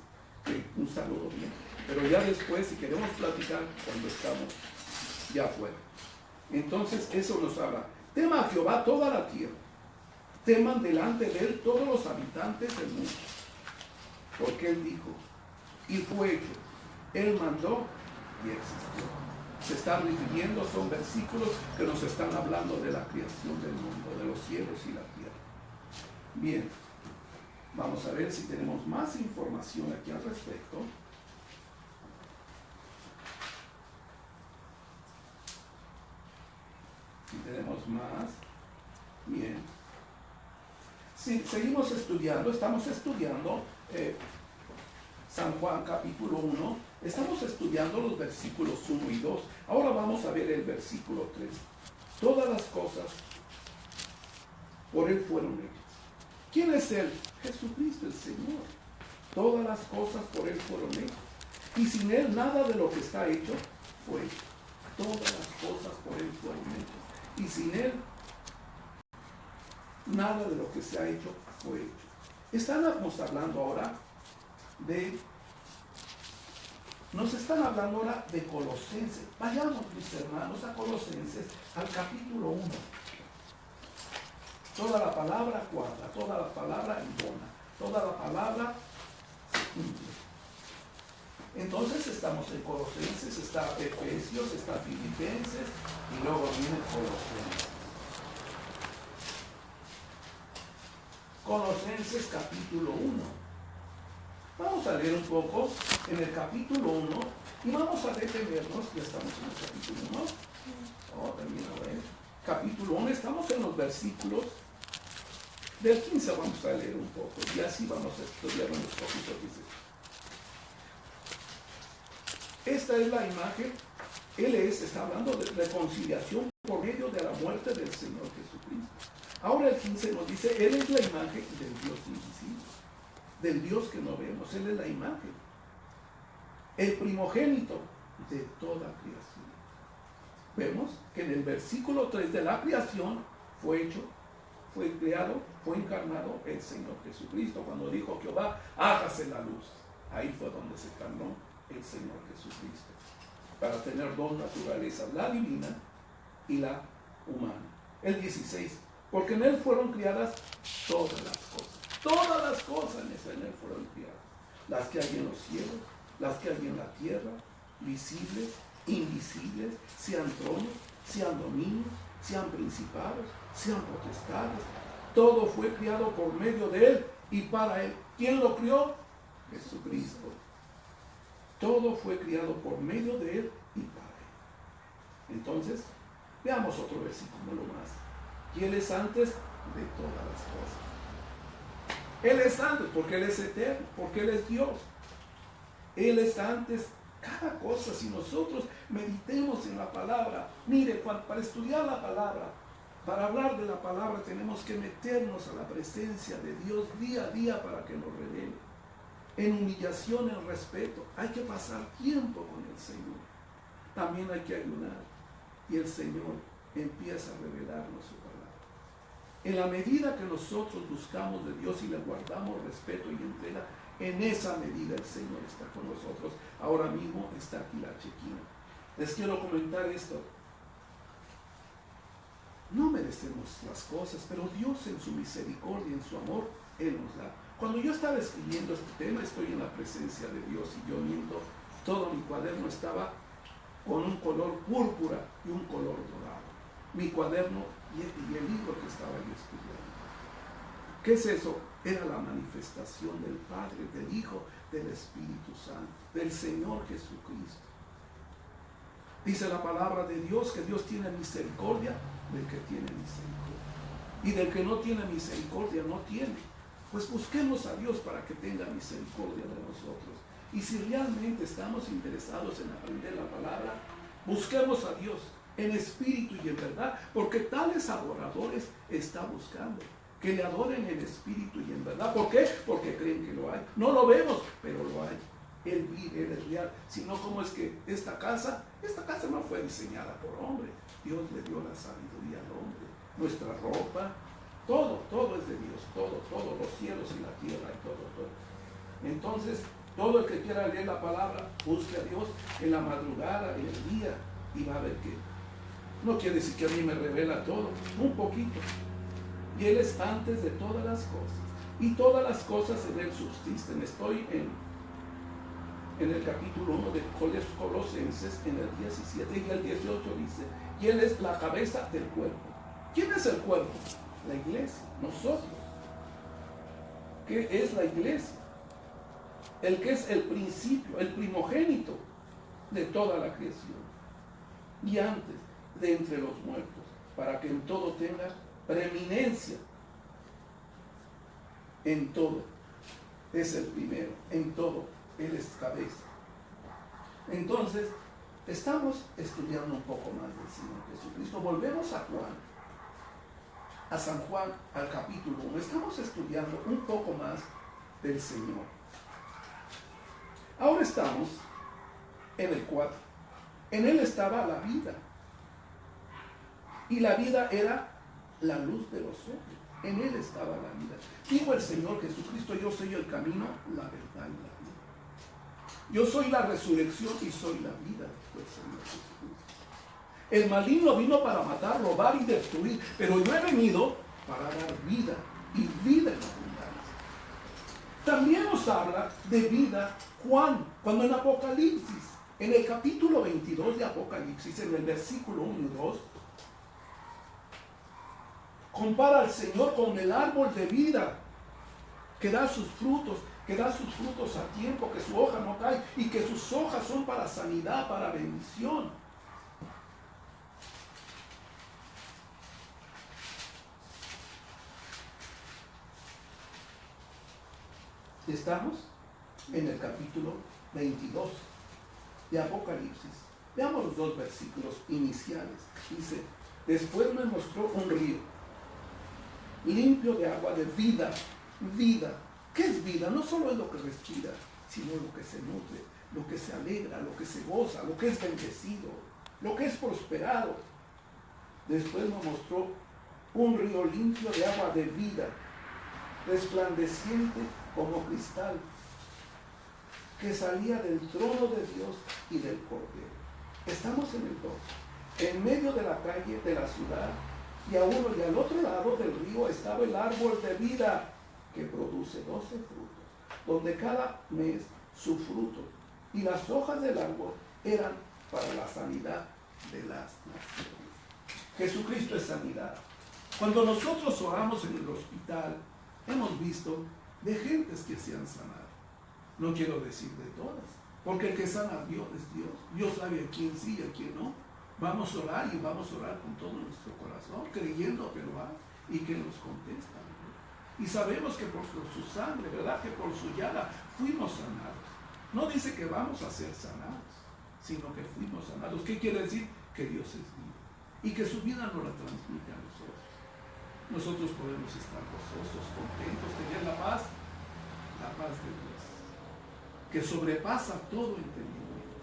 Un saludo bien, pero ya después si queremos platicar cuando estamos ya afuera. Entonces eso nos habla. Tema a Jehová toda la tierra, teman delante de él todos los habitantes del mundo, porque él dijo y fue hecho, él mandó y existió. Se están refiriendo, son versículos que nos están hablando de la creación del mundo, de los cielos y la tierra. Bien, vamos a ver si tenemos más información aquí al respecto. Si tenemos más. Bien. Sí, seguimos estudiando, estamos estudiando San Juan capítulo 1, estamos estudiando los versículos 1 y 2. Ahora vamos a ver el versículo 3. Todas las cosas por Él fueron hechas. ¿Quién es Él? Jesucristo el Señor. Todas las cosas por Él fueron hechas. Y sin Él nada de lo que está hecho fue hecho. Todas las cosas por Él fueron hechas. Y sin Él nada de lo que se ha hecho fue hecho. Estamos hablando ahora nos están hablando ahora de Colosenses. Vayamos, mis hermanos, a Colosenses, al capítulo 1. Toda la palabra cuadra, toda la palabra embona, toda la palabra se cumple. Entonces estamos en Colosenses, está Efesios, está Filipenses y luego viene Colosenses. Colosenses capítulo 1. Vamos a leer un poco en el capítulo 1 y vamos a detenernos. Ya estamos en el capítulo 1. También ahora capítulo 1, estamos en los versículos del 15. Vamos a leer un poco y así vamos a estudiar unos poquitos. Esta es la imagen. Está hablando de reconciliación por medio de la muerte del Señor Jesucristo. Ahora el 15 nos dice, Él es la imagen del Dios invisible, del Dios que no vemos. Él es la imagen, el primogénito de toda creación. Vemos que en el versículo 3 de la creación fue hecho, fue creado, fue encarnado el Señor Jesucristo. Cuando dijo Jehová, hágase la luz, ahí fue donde se encarnó el Señor Jesucristo, para tener dos naturalezas, la divina y la humana. El 16, porque en Él fueron criadas todas las cosas. Todas las cosas en Él fueron criadas. Las que hay en los cielos, las que hay en la tierra, visibles, invisibles, sean tronos, sean dominios, sean principados, sean potestades. Todo fue criado por medio de Él y para Él. ¿Quién lo crió? Jesucristo. Todo fue criado por medio de Él y para Él. Entonces, veamos otro versículo más. Y Él es antes de todas las cosas. Él es antes porque Él es eterno, porque Él es Dios. Él es antes cada cosa. Si nosotros meditemos en la palabra, mire, para estudiar la palabra, para hablar de la palabra, tenemos que meternos a la presencia de Dios día a día para que nos revele. En humillación, en respeto, hay que pasar tiempo con el Señor. También hay que ayunar y el Señor empieza a revelarnos su palabra. En la medida que nosotros buscamos de Dios y le guardamos respeto y entrega, en esa medida el Señor está con nosotros. Ahora mismo está aquí la Chequina. Les quiero comentar esto. No merecemos las cosas, pero Dios en su misericordia, en su amor, Él nos da. Cuando yo estaba escribiendo este tema, estoy en la presencia de Dios y yo miento, todo mi cuaderno estaba con un color púrpura y un color dorado. Mi cuaderno y el libro que estaba yo estudiando. ¿Qué es eso? Era la manifestación del Padre, del Hijo, del Espíritu Santo, del Señor Jesucristo. Dice la palabra de Dios que Dios tiene misericordia del que tiene misericordia. Y del que no tiene misericordia no tiene. Pues busquemos a Dios para que tenga misericordia de nosotros. Y si realmente estamos interesados en aprender la palabra, busquemos a Dios en espíritu y en verdad, porque tales adoradores está buscando, que le adoren en espíritu y en verdad. ¿Por qué? Porque creen que lo hay. No lo vemos, pero lo hay. Él vive, Él es real. Sino como es que esta casa no fue diseñada por hombre. Dios le dio la sabiduría al hombre. Nuestra ropa, todo es de Dios, todo, los cielos y la tierra y todo. Entonces, todo el que quiera leer la palabra, busque a Dios en la madrugada, en el día, y va a ver que no quiere decir que a mí me revela todo, un poquito. Y Él es antes de todas las cosas, y todas las cosas en Él subsisten. Estoy en el capítulo 1 de Colosenses, en el 17 y el 18 dice, y Él es la cabeza del cuerpo. ¿Quién es el cuerpo? La iglesia, nosotros. ¿Qué es la iglesia? El que es el principio, el primogénito de toda la creación. Y antes de entre los muertos, para que en todo tenga preeminencia. En todo. Es el primero. En todo. Él es cabeza. Entonces, estamos estudiando un poco más del Señor Jesucristo. Volvemos a Juan. A San Juan, al capítulo 1. Estamos estudiando un poco más del Señor. Ahora estamos en el 4. En Él estaba la vida. Y la vida era la luz de los hombres. En Él estaba la vida. Dijo el Señor Jesucristo: yo soy el camino, la verdad y la vida. Yo soy la resurrección y soy la vida, dijo el Señor Jesucristo. El maligno vino para matar, robar y destruir, pero yo he venido para dar vida y vida en abundancia. También nos habla de vida Juan, cuando en Apocalipsis, en el capítulo 22 de Apocalipsis, en el versículo 1 y 2, compara al Señor con el árbol de vida que da sus frutos a tiempo, que su hoja no cae y que sus hojas son para sanidad, para bendición. Estamos en el capítulo 22 de Apocalipsis. Veamos los dos versículos iniciales. Dice: después me mostró un río limpio de agua de vida. Vida. ¿Qué es vida? No solo es lo que respira, sino lo que se nutre, lo que se alegra, lo que se goza, lo que es bendecido, lo que es prosperado. Después me mostró un río limpio de agua de vida, resplandeciente como cristal, que salía del trono de Dios y del Cordero. Estamos en el 2, en medio de la calle de la ciudad, y a uno y al otro lado del río estaba el árbol de vida, que produce 12 frutos, donde cada mes su fruto, y las hojas del árbol eran para la sanidad de las naciones. Jesucristo es sanidad. Cuando nosotros oramos en el hospital, hemos visto de gentes que se han sanado. No quiero decir de todas, porque el que sana a Dios es Dios. Dios sabe a quién sí y a quién no. Vamos a orar y vamos a orar con todo nuestro corazón, creyendo que lo va y que nos contesta. Y sabemos que por su sangre, ¿verdad? Que por su llaga fuimos sanados. No dice que vamos a ser sanados, sino que fuimos sanados. ¿Qué quiere decir? Que Dios es vivo y que su vida nos la transmite a nosotros. Nosotros podemos estar gozosos, contentos, tener la paz de Dios, que sobrepasa todo entendimiento.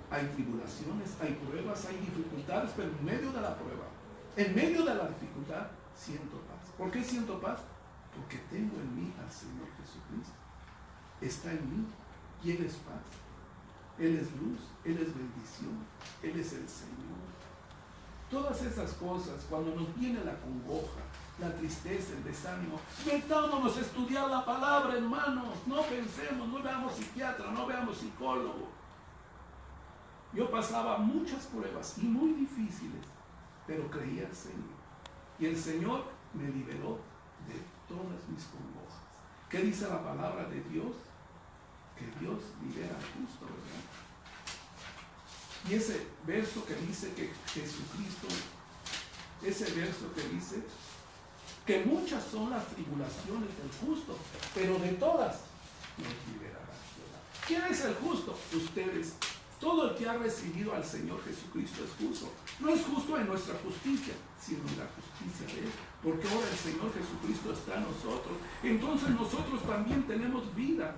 Hay tribulaciones, hay pruebas, hay dificultades, pero en medio de la prueba, en medio de la dificultad, siento paz. ¿Por qué siento paz? Porque tengo en mí al Señor Jesucristo. Está en mí y Él es paz. Él es luz, Él es bendición, Él es el Señor. Todas esas cosas, cuando nos viene la congoja, la tristeza, el desánimo, metámonos a estudiar la palabra, hermanos. No pensemos, no veamos psiquiatra, no veamos psicólogo. Yo pasaba muchas pruebas y muy difíciles, pero creía al Señor. Y el Señor me liberó de todas mis congojas. ¿Qué dice la palabra de Dios? Que Dios libera al justo, ¿verdad? Y ese verso que dice que Jesucristo, ese verso que dice que muchas son las tribulaciones del justo, pero de todas nos liberará, ¿verdad? ¿Quién es el justo? Ustedes. Todo el que ha recibido al Señor Jesucristo es justo. No es justo en nuestra justicia, sino en la justicia de Él. Porque ahora el Señor Jesucristo está en nosotros. Entonces nosotros también tenemos vida.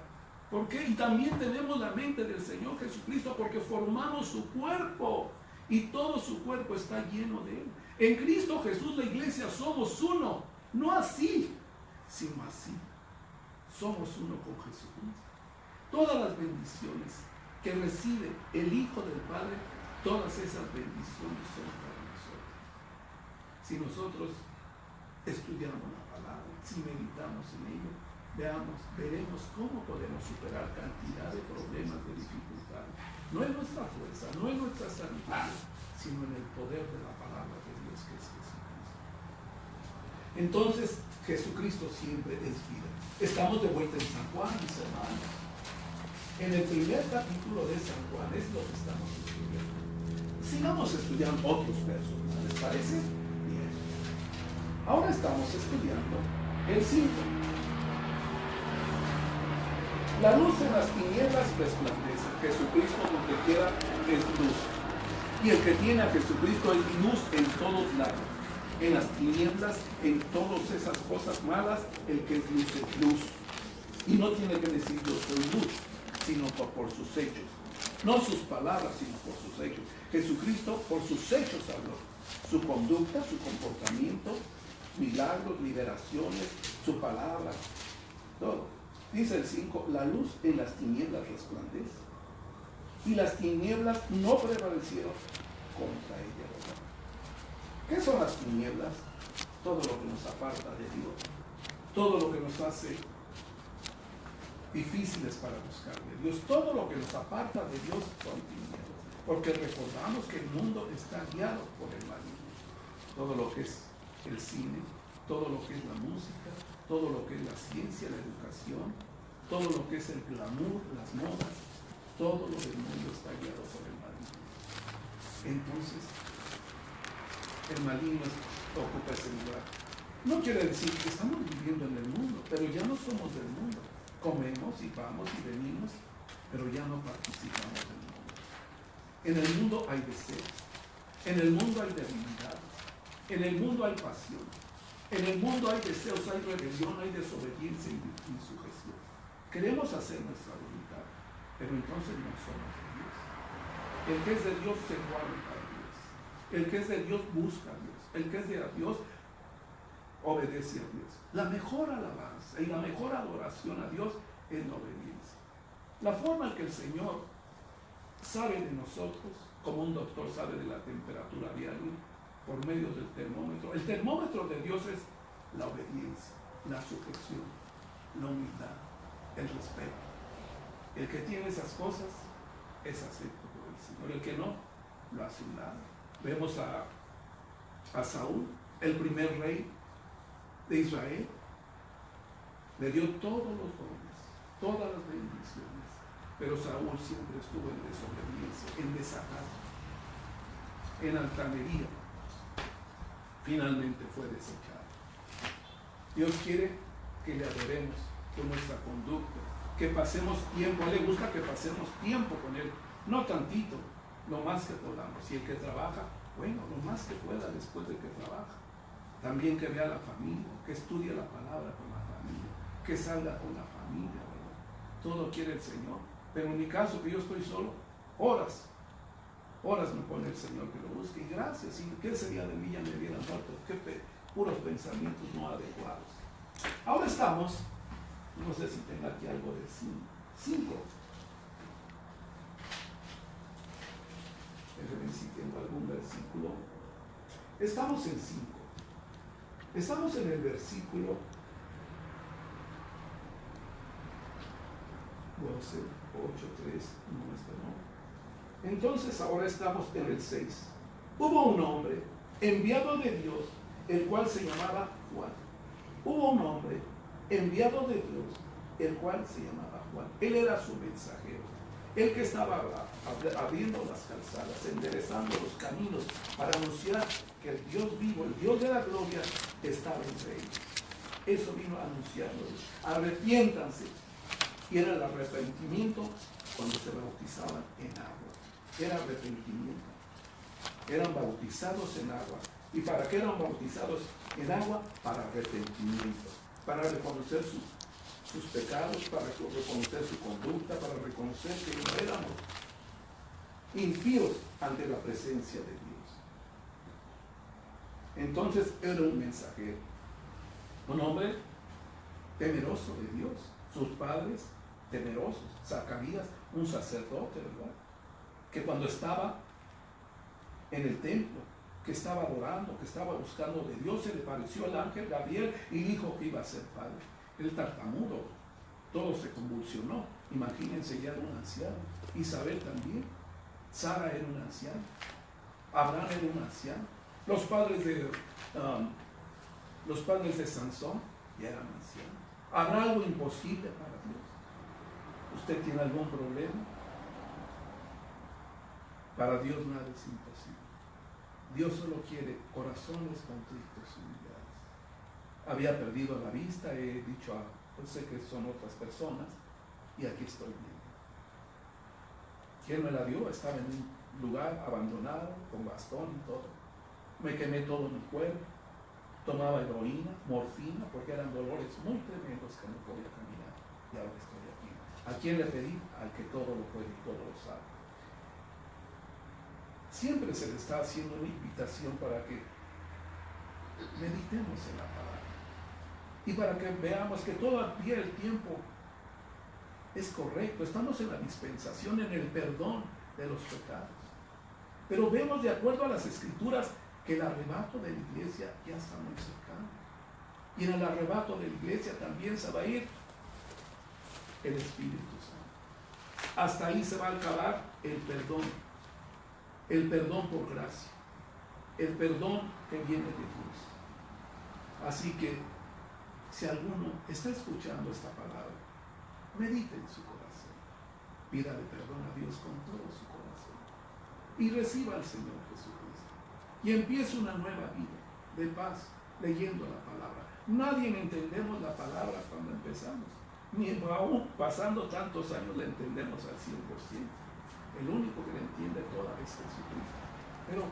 ¿Por qué? Y también tenemos la mente del Señor Jesucristo, porque formamos su cuerpo. Y todo su cuerpo está lleno de Él. En Cristo Jesús, la iglesia, somos uno. No así, sino así. Somos uno con Jesucristo. Todas las bendiciones que recibe el Hijo del Padre, todas esas bendiciones son para nosotros. Si nosotros estudiamos la palabra, si meditamos en ello, veremos cómo podemos superar cantidad de problemas, de dificultades. No es nuestra fuerza, no es nuestra sabiduría, sino en el poder de la palabra de Dios, que es Jesucristo. Entonces, Jesucristo siempre es vida. Estamos de vuelta en San Juan, mis hermanos. En el primer capítulo de San Juan es lo que estamos estudiando. Sigamos estudiando otros versos, ¿les parece? Bien. Ahora estamos estudiando el 5. La luz en las tinieblas resplandece. Jesucristo donde quiera es luz. Y el que tiene a Jesucristo es luz en todos lados. En las tinieblas, en todas esas cosas malas, el que es luz es luz. Y no tiene que decir yo soy luz, sino por sus hechos. No sus palabras, sino por sus hechos. Jesucristo por sus hechos habló. Su conducta, su comportamiento, milagros, liberaciones, su palabra, todo. Dice el 5, la luz en las tinieblas resplandece. Y las tinieblas no prevalecieron contra ella. ¿Verdad? ¿Qué son las tinieblas? Todo lo que nos aparta de Dios. Todo lo que nos hace difíciles para buscar de Dios. Todo lo que nos aparta de Dios son tinieblas. Porque recordamos que el mundo está guiado por el maligno. Todo lo que es el cine, todo lo que es la música, todo lo que es la ciencia, la educación, todo lo que es el glamour, las modas, todo lo del mundo está guiado por el maligno. Entonces, el maligno ocupa ese lugar. No quiere decir que estamos viviendo en el mundo, pero ya no somos del mundo. Comemos y vamos y venimos, pero ya no participamos del mundo. En el mundo hay deseos, en el mundo hay debilidad, en el mundo hay pasión, en el mundo hay deseos, hay rebelión, hay desobediencia y insujeción. Queremos hacer nuestra voluntad, pero entonces no somos de Dios. El que es de Dios se guarda a Dios. El que es de Dios busca a Dios. El que es de Dios obedece a Dios. La mejor alabanza y la mejor adoración a Dios es la obediencia. La forma en que el Señor sabe de nosotros, como un doctor sabe de la temperatura de alguien, por medio del termómetro. El termómetro de Dios es la obediencia, la sujeción, la humildad, el respeto. El que tiene esas cosas es acepto por el Señor. El que no, lo hace un lado. Vemos a Saúl, el primer rey de Israel, le dio todos los dones, todas las bendiciones, pero Saúl siempre estuvo en desobediencia, en desacato, en altanería. Finalmente fue desechado. Dios quiere que le adoremos con nuestra conducta, que pasemos tiempo. A él le gusta que pasemos tiempo con él, no tantito, lo más que podamos. Y el que trabaja, bueno, lo más que pueda después de que trabaja. También que vea a la familia, que estudie la palabra con la familia, que salga con la familia, ¿verdad? Todo quiere el Señor. Pero en mi caso, que yo estoy solo, horas me pone el Señor que lo busque. Y gracias. ¿Y qué sería de mí? Ya me hubieran muerto. Qué puros pensamientos no adecuados. Ahora estamos, no sé si tenga aquí algo de 5. Déjenme si tengo algún versículo. Estamos en 5. Estamos en el versículo 12, 8, 3, no, este no. Entonces ahora estamos en el 6. Hubo un hombre enviado de Dios, el cual se llamaba Juan. Hubo un hombre enviado de Dios, el cual se llamaba Juan. Él era su mensajero. El que estaba abriendo las calzadas, enderezando los caminos para anunciar que el Dios vivo, el Dios de la gloria, estaba entre ellos. Eso vino a anunciarlos. Arrepiéntanse. Y era el arrepentimiento cuando se bautizaban en agua. Era arrepentimiento. Eran bautizados en agua. ¿Y para qué eran bautizados en agua? Para arrepentimiento. Para reconocer sus pecados, para reconocer su conducta, para reconocer que no éramos impíos ante la presencia de Dios. Entonces era un mensajero, un hombre temeroso de Dios, sus padres temerosos. Zacarías, un sacerdote, ¿verdad? Que cuando estaba en el templo, que estaba adorando, que estaba buscando de Dios, se le pareció el ángel Gabriel y dijo que iba a ser padre. El tartamudo, todo se convulsionó. Imagínense, ya era un anciano. Isabel también. Sara era un anciano. Abraham era un anciano. Los padres de Sansón ya eran ancianos. ¿Habrá algo imposible para Dios? ¿Usted tiene algún problema? Para Dios nada es imposible. Dios solo quiere corazones contritos y humillados. Había perdido la vista, he dicho, pues sé que son otras personas, y aquí estoy viendo. ¿Quién me la dio? Estaba en un lugar abandonado, con bastón y todo. Me quemé todo mi cuerpo, tomaba heroína, morfina, porque eran dolores muy tremendos que no podía caminar. Y ahora estoy aquí. ¿A quién le pedí? Al que todo lo puede y todo lo sabe. Siempre se le está haciendo una invitación para que meditemos en la palabra. Y para que veamos que todavía el tiempo es correcto. Estamos en la dispensación, en el perdón de los pecados. Pero vemos de acuerdo a las Escrituras que el arrebato de la iglesia ya está muy cercano. Y en el arrebato de la iglesia también se va a ir el Espíritu Santo. Hasta ahí se va a acabar el perdón por gracia, el perdón que viene de Dios. Así que si alguno está escuchando esta palabra, medite en su corazón, pídale perdón a Dios con todo su corazón y reciba al Señor Jesucristo y empiece una nueva vida de paz leyendo la palabra. Nadie entendemos la palabra cuando empezamos, ni aún pasando tantos años la entendemos al 100%. El único que la entiende toda es Jesucristo. Pero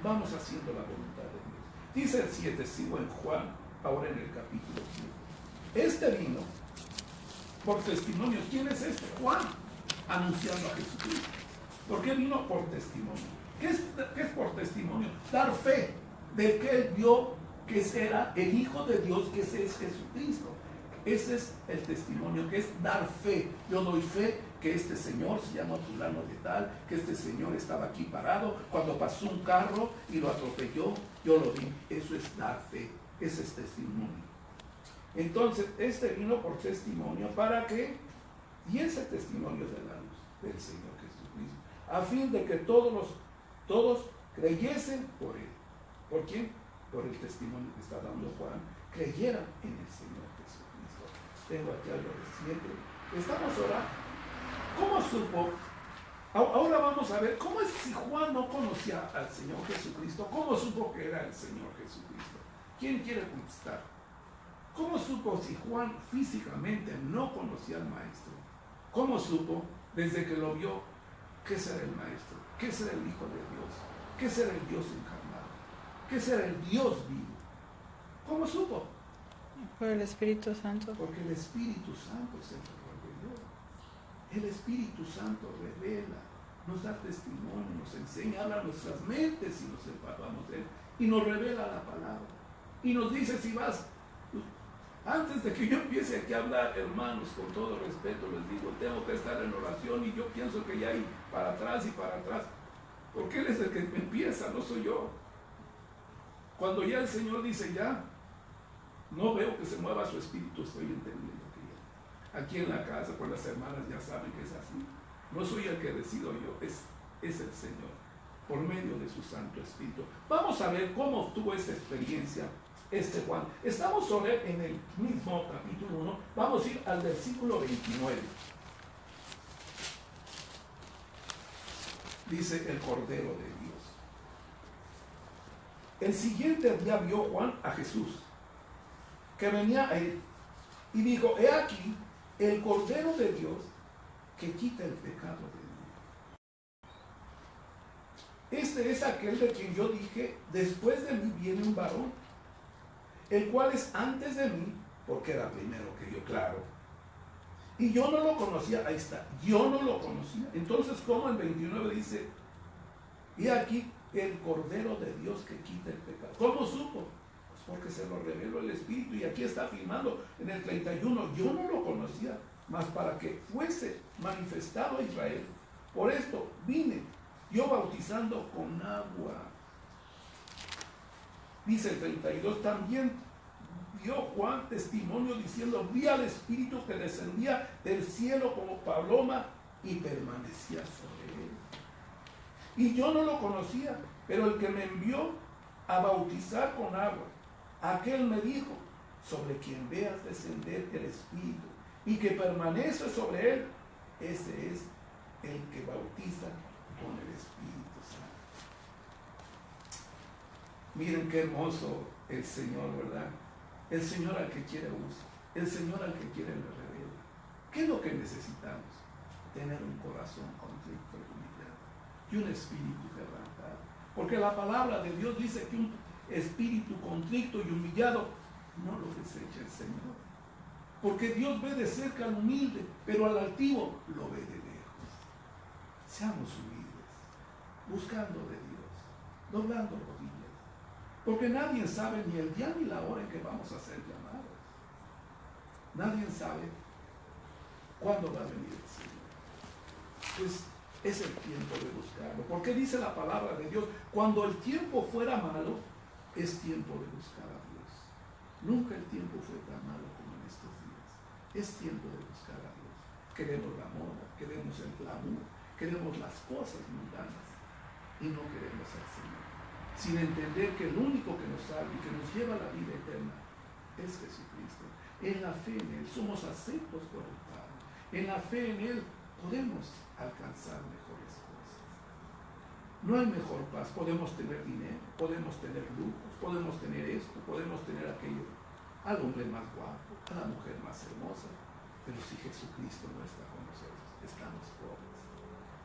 vamos haciendo la voluntad de Dios. Dice el 7, sigo en Juan, ahora en el capítulo 7. Este vino por testimonio. ¿Quién es este? Juan, anunciando a Jesucristo. ¿Por qué vino? Por testimonio. ¿Qué es por testimonio? Dar fe de que él vio que ese era el Hijo de Dios, que ese es Jesucristo. Ese es el testimonio, que es dar fe. Yo doy fe que este señor se llama fulano de tal, que este señor estaba aquí parado, cuando pasó un carro y lo atropelló, yo lo vi. Eso es dar fe, ese es testimonio. Entonces, este vino por testimonio para que diese testimonio de la luz del Señor Jesucristo, a fin de que todos creyesen por él. ¿Por quién? Por el testimonio que está dando Juan, creyeran en el Señor Jesucristo. Tengo aquí algo reciente. Estamos orando. ¿Cómo supo? Ahora vamos a ver cómo es si Juan no conocía al Señor Jesucristo. ¿Cómo supo que era el Señor Jesucristo? ¿Quién quiere contestar? ¿Cómo supo si Juan físicamente no conocía al Maestro? ¿Cómo supo desde que lo vio qué será el Maestro? ¿Qué será el Hijo de Dios? ¿Qué será el Dios encarnado? ¿Qué será el Dios vivo? ¿Cómo supo? Por el Espíritu Santo. Porque el Espíritu Santo se lo reveló. El Espíritu Santo revela, nos da testimonio, nos enseña, habla nuestras mentes y nos empapamos de él. Y nos revela la palabra. Y nos dice si vas... Antes de que yo empiece aquí a hablar, hermanos, con todo respeto les digo, tengo que estar en oración y yo pienso que ya hay para atrás y para atrás. Porque Él es el que empieza, no soy yo. Cuando ya el Señor dice ya, no veo que se mueva su espíritu, estoy entendiendo que ya. Aquí en la casa, pues las hermanas ya saben que es así. No soy el que decido yo, es el Señor, por medio de su Santo Espíritu. Vamos a ver cómo tuvo esta experiencia Juan. Estamos sobre en el mismo capítulo 1. Vamos a ir al versículo 29. Dice el Cordero de Dios. El siguiente día vio Juan a Jesús, que venía a él, y dijo: he aquí el Cordero de Dios que quita el pecado del mundo. Este es aquel de quien yo dije: después de mí viene un varón, el cual es antes de mí, porque era primero que yo, claro. Y yo no lo conocía. Ahí está, yo no lo conocía. Entonces, ¿cómo el 29 dice: y aquí el Cordero de Dios que quita el pecado? ¿Cómo supo? Pues porque se lo reveló el Espíritu. Y aquí está afirmando en el 31: yo no lo conocía, mas para que fuese manifestado a Israel. Por esto vine yo bautizando con agua. Dice el 32, también dio Juan testimonio diciendo: vi al Espíritu que descendía del cielo como paloma y permanecía sobre él. Y yo no lo conocía, pero el que me envió a bautizar con agua, aquel me dijo: sobre quien veas descender el Espíritu y que permanece sobre él, ese es el que bautiza con el Espíritu Santo. Miren qué hermoso el Señor, ¿verdad? El Señor al que quiere usa. El Señor al que quiere le revela. ¿Qué es lo que necesitamos? Tener un corazón contrito y humillado y un espíritu quebrantado. Porque la palabra de Dios dice que un espíritu contrito y humillado no lo desecha el Señor. Porque Dios ve de cerca al humilde, pero al altivo lo ve de lejos. Seamos humildes, buscando de Dios, doblando rodillas. Porque nadie sabe ni el día ni la hora en que vamos a ser llamados. Nadie sabe cuándo va a venir el Señor. Pues es el tiempo de buscarlo. Porque dice la palabra de Dios, cuando el tiempo fuera malo, es tiempo de buscar a Dios. Nunca el tiempo fue tan malo como en estos días. Es tiempo de buscar a Dios. Queremos la moda, queremos el glamour, queremos las cosas mundanas y no queremos al Señor. Sin entender que el único que nos salva y que nos lleva a la vida eterna es Jesucristo. En la fe en Él somos aceptos por el Padre. En la fe en Él podemos alcanzar mejores cosas. No hay mejor paz. Podemos tener dinero, podemos tener lujos, podemos tener esto, podemos tener aquello. Al hombre más guapo, a la mujer más hermosa. Pero si Jesucristo no está con nosotros, estamos pobres,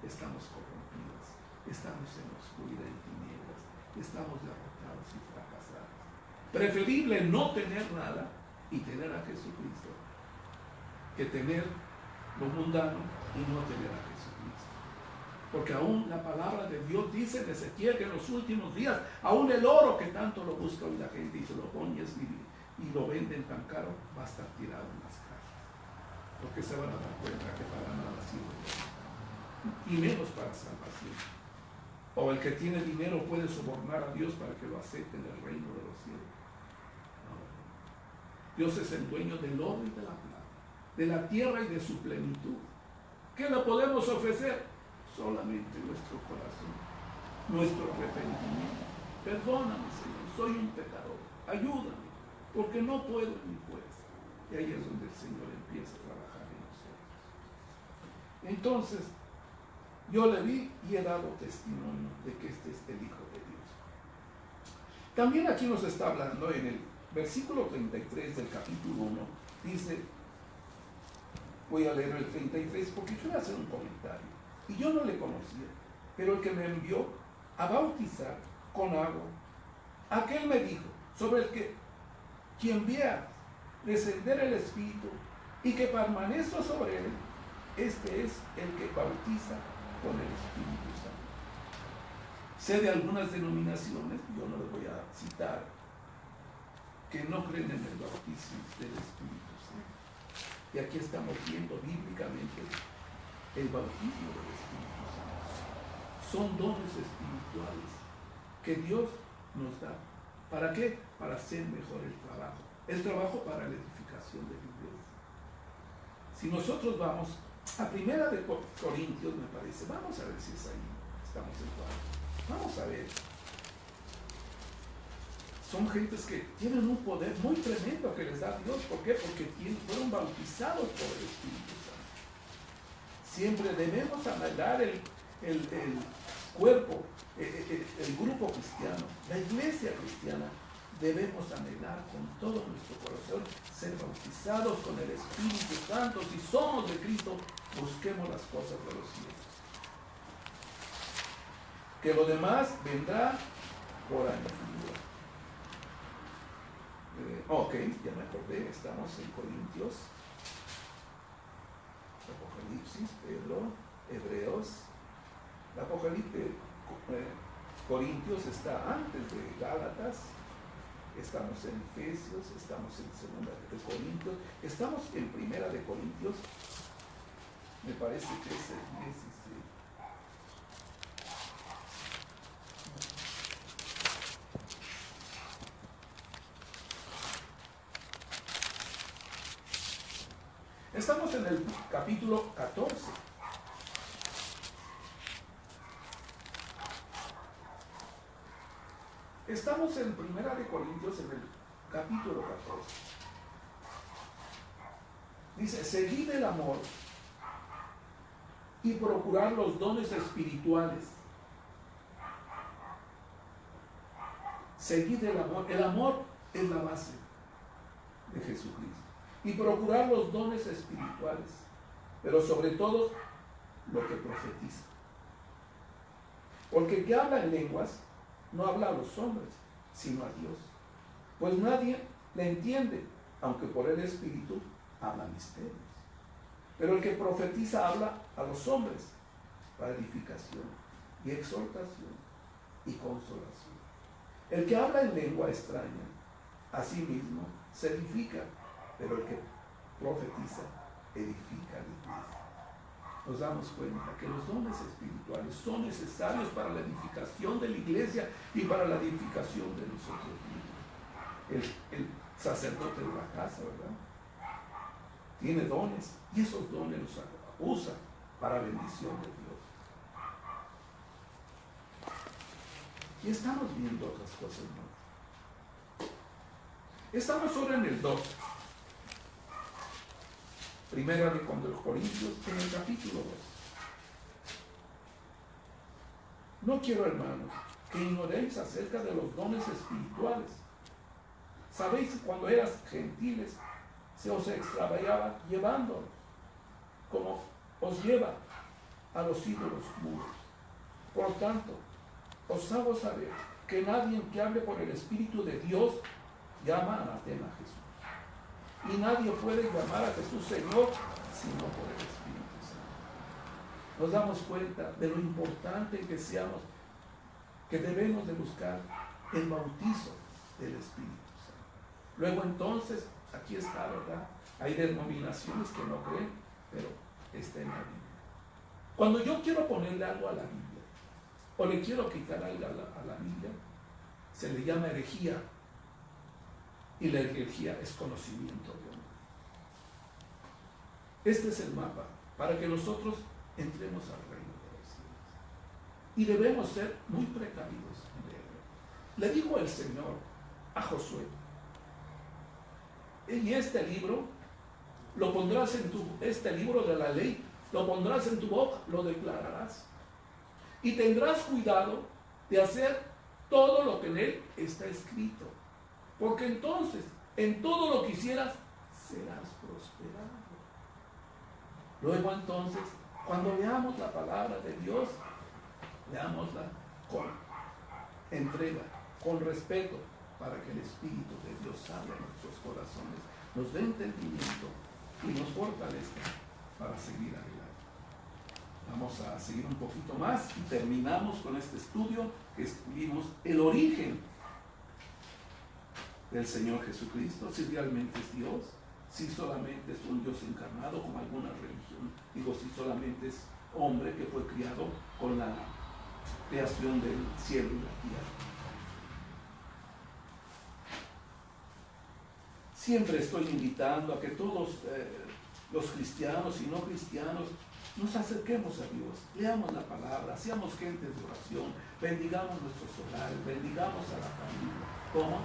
estamos corrompidos, estamos en oscuridad, en tinieblas, estamos derrotados y fracasados. Preferible no tener nada y tener a Jesucristo que tener lo mundano y no tener a Jesucristo. Porque aún la palabra de Dios dice en Ezequiel que en los últimos días, aún el oro que tanto lo busca hoy la gente y se lo pone y lo venden tan caro, va a estar tirado en las casas. Porque se van a dar cuenta que para nada sirve. Y menos para salvación. O el que tiene dinero puede sobornar a Dios para que lo acepte en el reino de los cielos. No. Dios es el dueño del oro y de la plata, de la tierra y de su plenitud. ¿Qué le podemos ofrecer? Solamente nuestro corazón, nuestro arrepentimiento. Perdóname, Señor, soy un pecador, ayúdame, porque no puedo ni puedes. Y ahí es donde el Señor empieza a trabajar en nosotros. Entonces, yo le vi y he dado testimonio de que este es el Hijo de Dios. También aquí nos está hablando en el versículo 33 del capítulo 1, dice, voy a leer el 33 porque quiero hacer un comentario. Y yo no le conocía, pero el que me envió a bautizar con agua, aquel me dijo, sobre el que quien vea descender el Espíritu y que permanezca sobre él, este es el que bautiza con el Espíritu Santo. Sé de algunas denominaciones, yo no les voy a citar, que no creen en el bautismo del Espíritu Santo. Y aquí estamos viendo bíblicamente el bautismo del Espíritu Santo. Son dones espirituales que Dios nos da. ¿Para qué? Para hacer mejor el trabajo. El trabajo para la edificación de la iglesia. Si nosotros vamos a 1 de Corintios, me parece, vamos a ver si es ahí, estamos en cuadro. Vamos a ver. Son gentes que tienen un poder muy tremendo que les da Dios. ¿Por qué? Porque fueron bautizados por el Espíritu Santo. Siempre debemos anhelar el cuerpo, el grupo cristiano, la iglesia cristiana. Debemos anhelar con todo nuestro corazón ser bautizados con el Espíritu Santo. Si somos de Cristo, busquemos las cosas de los cielos. Que lo demás vendrá por añadidura. Ok, ya me acordé, estamos en Corintios, Apocalipsis, Pedro, Hebreos. Corintios está antes de Gálatas, estamos en Efesios, estamos en 2 de Corintios, estamos en 1 de Corintios, me parece que es el 16. Estamos en el capítulo 14. Estamos en 1 de Corintios en el capítulo 14. Dice, seguid el amor y procurar los dones espirituales. Seguid el amor. El amor es la base. de Jesucristo. Y procurar los dones espirituales, pero sobre todo lo que profetiza. Porque el que habla en lenguas no habla a los hombres, sino a Dios. Pues nadie le entiende, aunque por el Espíritu habla misterios. Pero el que profetiza habla a los hombres para edificación y exhortación y consolación. El que habla en lengua extraña, a sí mismo se edifica, pero el que profetiza edifica a la iglesia. Nos damos cuenta que los dones espirituales son necesarios para la edificación de la iglesia y para la edificación de nosotros mismos. El sacerdote de la casa, ¿verdad?, tiene dones y esos dones los usa para bendición de Dios. Y estamos viendo otras cosas más. Estamos ahora en el 2. Primera de Corintios, en el capítulo 2. No quiero, hermanos, que ignoréis acerca de los dones espirituales. Sabéis que cuando eras gentiles, se os extraviaba llevándolos, como os lleva a los ídolos mudos. Por tanto, os hago saber que nadie que hable por el Espíritu de Dios llama anatema a Jesús. Y nadie puede llamar a Jesús Señor sino por el Espíritu Santo. Nos damos cuenta de lo importante que seamos, que debemos de buscar el bautizo del Espíritu Santo. Luego entonces, aquí está, ¿verdad? Hay denominaciones que no creen, pero está en la Biblia. Cuando yo quiero ponerle algo a la Biblia, o le quiero quitar algo a la Biblia, se le llama herejía. Y la herejía es conocimiento de hombre. Este es el mapa para que nosotros entremos al reino de los cielos. Y debemos ser muy precavidos en leerlo. Le dijo el Señor a Josué: y este libro lo pondrás este libro de la ley, lo pondrás en tu boca, lo declararás. Y tendrás cuidado de hacer todo lo que en él está escrito. Porque entonces, en todo lo que hicieras, serás prosperado. Luego entonces, cuando leamos la palabra de Dios, leámosla con entrega, con respeto, para que el Espíritu de Dios hable a nuestros corazones, nos dé entendimiento y nos fortalezca para seguir adelante. Vamos a seguir un poquito más y terminamos con este estudio que escribimos el origen del Señor Jesucristo, si realmente es Dios, si solamente es un Dios encarnado como alguna religión, digo, si solamente es hombre que fue criado con la creación del cielo y la tierra. Siempre estoy invitando a que todos los cristianos y no cristianos nos acerquemos a Dios, leamos la palabra, seamos gentes de oración, bendigamos nuestros hogares, bendigamos a la familia. ¿Cómo?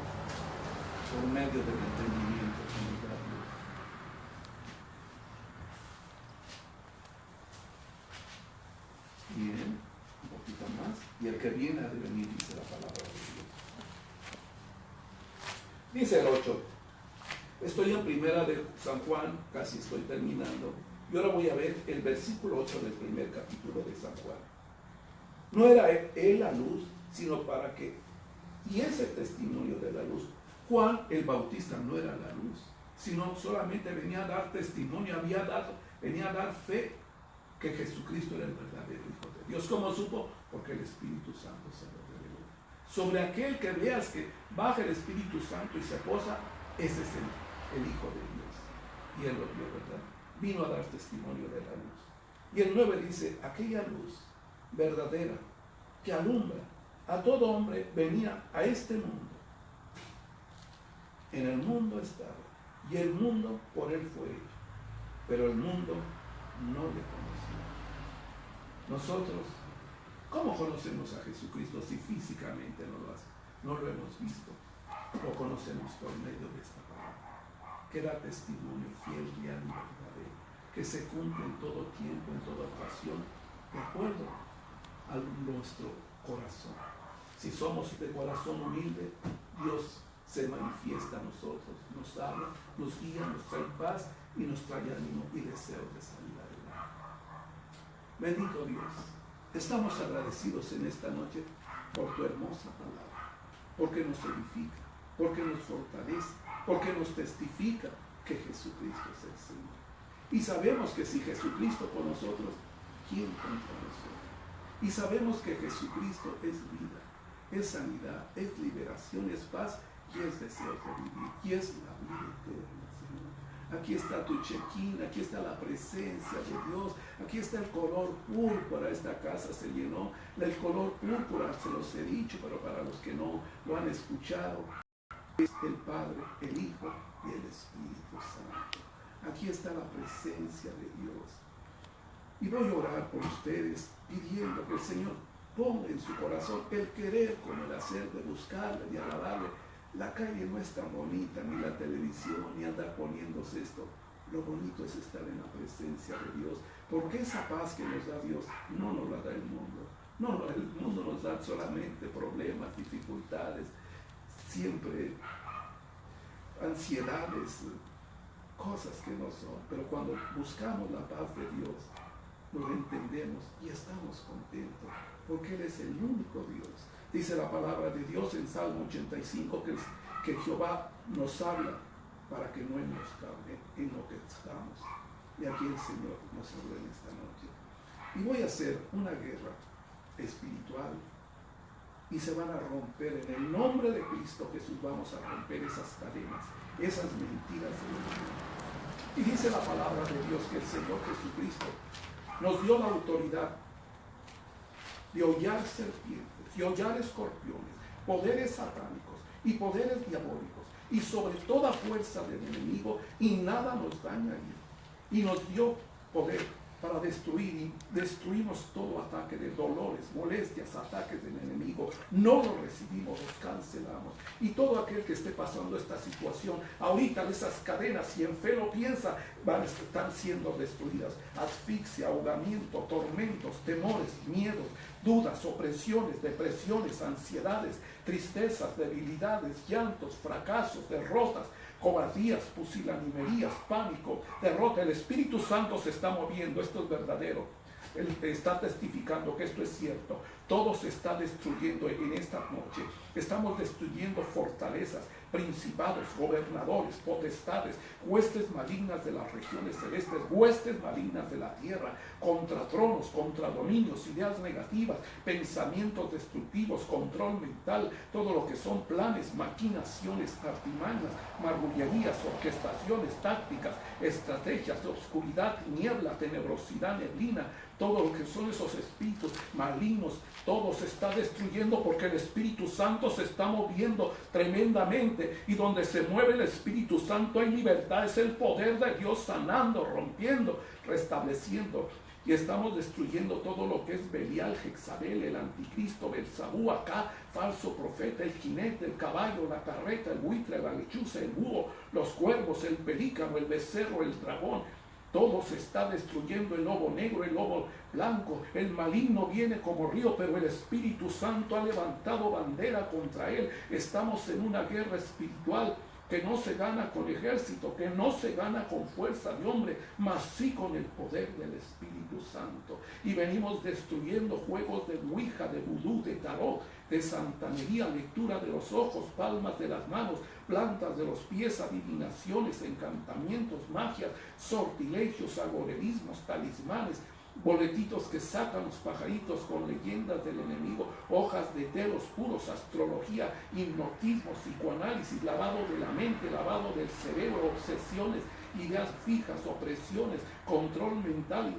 Por medio del entendimiento que nos da Dios. Bien, un poquito más. Y el que viene ha de venir, dice la palabra de Dios. Dice el 8. Estoy en primera de San Juan, casi estoy terminando. Y ahora voy a ver el versículo 8 del primer capítulo de San Juan. No era él la luz, sino para que diese testimonio de la luz. Juan el Bautista no era la luz, sino solamente venía a dar testimonio, venía a dar fe que Jesucristo era el verdadero Hijo de Dios. ¿Cómo supo? Porque el Espíritu Santo se lo reveló. Sobre aquel que veas que baja el Espíritu Santo y se posa, ese es el Hijo de Dios. Y él lo vio, ¿verdad? Vino a dar testimonio de la luz. Y el 9 dice: aquella luz verdadera que alumbra a todo hombre venía a este mundo. En el mundo estaba, y el mundo por él fue hecho, pero el mundo no le conoció. Nosotros, ¿cómo conocemos a Jesucristo si físicamente no lo hemos visto? Lo conocemos por medio de esta palabra, que da testimonio fiel, real y verdadero, que se cumple en todo tiempo, en toda ocasión, de acuerdo a nuestro corazón. Si somos de corazón humilde, Dios se manifiesta a nosotros, nos habla, nos guía, nos trae paz y nos trae ánimo y deseo de salir adelante. Bendito Dios, estamos agradecidos en esta noche por tu hermosa palabra, porque nos edifica, porque nos fortalece, porque nos testifica que Jesucristo es el Señor. Y sabemos que si Jesucristo con nosotros, ¿quién contra nosotros? Y sabemos que Jesucristo es vida, es sanidad, es liberación, es paz y es deseo de vivir, y es la vida eterna, Señor. Aquí está tu check-in, aquí está la presencia de Dios, aquí está el color púrpura. Esta casa se llenó del color púrpura, se los he dicho, pero para los que no lo han escuchado, es el Padre, el Hijo y el Espíritu Santo. Aquí está la presencia de Dios. Y voy a orar por ustedes, pidiendo que el Señor ponga en su corazón el querer como el hacer de buscarle, de alabarle. La calle no es tan bonita, ni la televisión, ni andar poniéndose esto. Lo bonito es estar en la presencia de Dios, porque esa paz que nos da Dios no nos la da el mundo. No, el mundo nos da solamente problemas, dificultades, siempre ansiedades, cosas que no son. Pero cuando buscamos la paz de Dios, lo entendemos y estamos contentos, porque Él es el único Dios. Dice la palabra de Dios en Salmo 85 que Jehová nos habla para que no enloquezcamos. Y aquí el Señor nos habla en esta noche. Y voy a hacer una guerra espiritual y se van a romper en el nombre de Cristo Jesús. Vamos a romper esas cadenas, esas mentiras del mundo. Y dice la palabra de Dios que el Señor Jesucristo nos dio la autoridad de hollar serpientes, de hollar escorpiones, poderes satánicos y poderes diabólicos, y sobre toda fuerza del enemigo, y nada nos dañaría. Y nos dio poder para destruir, y destruimos todo ataque de dolores, molestias, ataques del enemigo. No los recibimos, los cancelamos. Y todo aquel que esté pasando esta situación, ahorita esas cadenas, si en fe lo piensa, están siendo destruidas. Asfixia, ahogamiento, tormentos, temores, miedos, dudas, opresiones, depresiones, ansiedades, tristezas, debilidades, llantos, fracasos, derrotas, cobardías, pusilanimerías, pánico, derrota. El Espíritu Santo se está moviendo, esto es verdadero. Él está testificando que esto es cierto. Todo se está destruyendo en esta noche. Estamos destruyendo fortalezas, principados, gobernadores, potestades, huestes malignas de las regiones celestes, huestes malignas de la tierra, contra tronos, contra dominios, ideas negativas, pensamientos destructivos, control mental, todo lo que son planes, maquinaciones, artimañas, marrullerías, orquestaciones, tácticas, estrategias de oscuridad, niebla, tenebrosidad, neblina, todo lo que son esos espíritus malignos, todo se está destruyendo porque el Espíritu Santo se está moviendo tremendamente, y donde se mueve el Espíritu Santo hay libertad. Es el poder de Dios sanando, rompiendo, restableciendo. Y estamos destruyendo todo lo que es Belial, Jezabel, el anticristo, Belzabú, acá, falso profeta, el jinete, el caballo, la carreta, el buitre, la lechuza, el búho, los cuervos, el pelícano, el becerro, el dragón. Todo se está destruyendo, el lobo negro, el lobo blanco. El maligno viene como río, pero el Espíritu Santo ha levantado bandera contra él. Estamos en una guerra espiritual que no se gana con ejército, que no se gana con fuerza de hombre, mas sí con el poder del Espíritu Santo. Y venimos destruyendo juegos de ouija, de vudú, de tarot, de santanería, lectura de los ojos, palmas de las manos, plantas de los pies, adivinaciones, encantamientos, magias, sortilegios, agorerismos, talismanes, boletitos que sacan los pajaritos con leyendas del enemigo, hojas de té oscuros, astrología, hipnotismo, psicoanálisis, lavado de la mente, lavado del cerebro, obsesiones, ideas fijas, opresiones, control mental,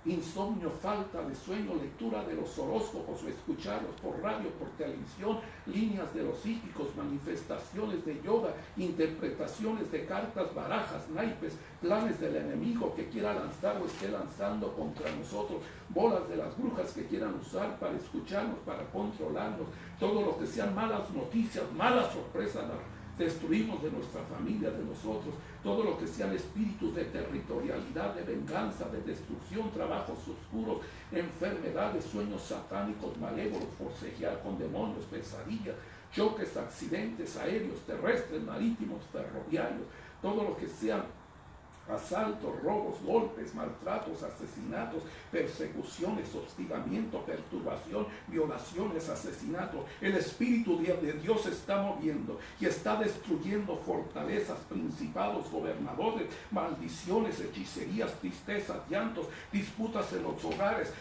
insomnio, falta de sueño, lectura de los horóscopos o escucharlos por radio, por televisión, líneas de los psíquicos, manifestaciones de yoga, interpretaciones de cartas, barajas, naipes, planes del enemigo que quiera lanzar o esté lanzando contra nosotros, bolas de las brujas que quieran usar para escucharnos, para controlarnos, todo lo que sean malas noticias, malas sorpresas, destruimos de nuestra familia, de nosotros, todo lo que sean espíritus de territorialidad, de venganza, de destrucción, trabajos oscuros, enfermedades, sueños satánicos, malévolos, forcejear con demonios, pesadillas, choques, accidentes aéreos, terrestres, marítimos, ferroviarios, todo lo que sea asaltos, robos, golpes, maltratos, asesinatos, persecuciones, hostigamiento, perturbación, violaciones, asesinatos. El Espíritu de Dios se está moviendo y está destruyendo fortalezas, principados, gobernadores, maldiciones, hechicerías, tristezas, llantos, disputas en los hogares.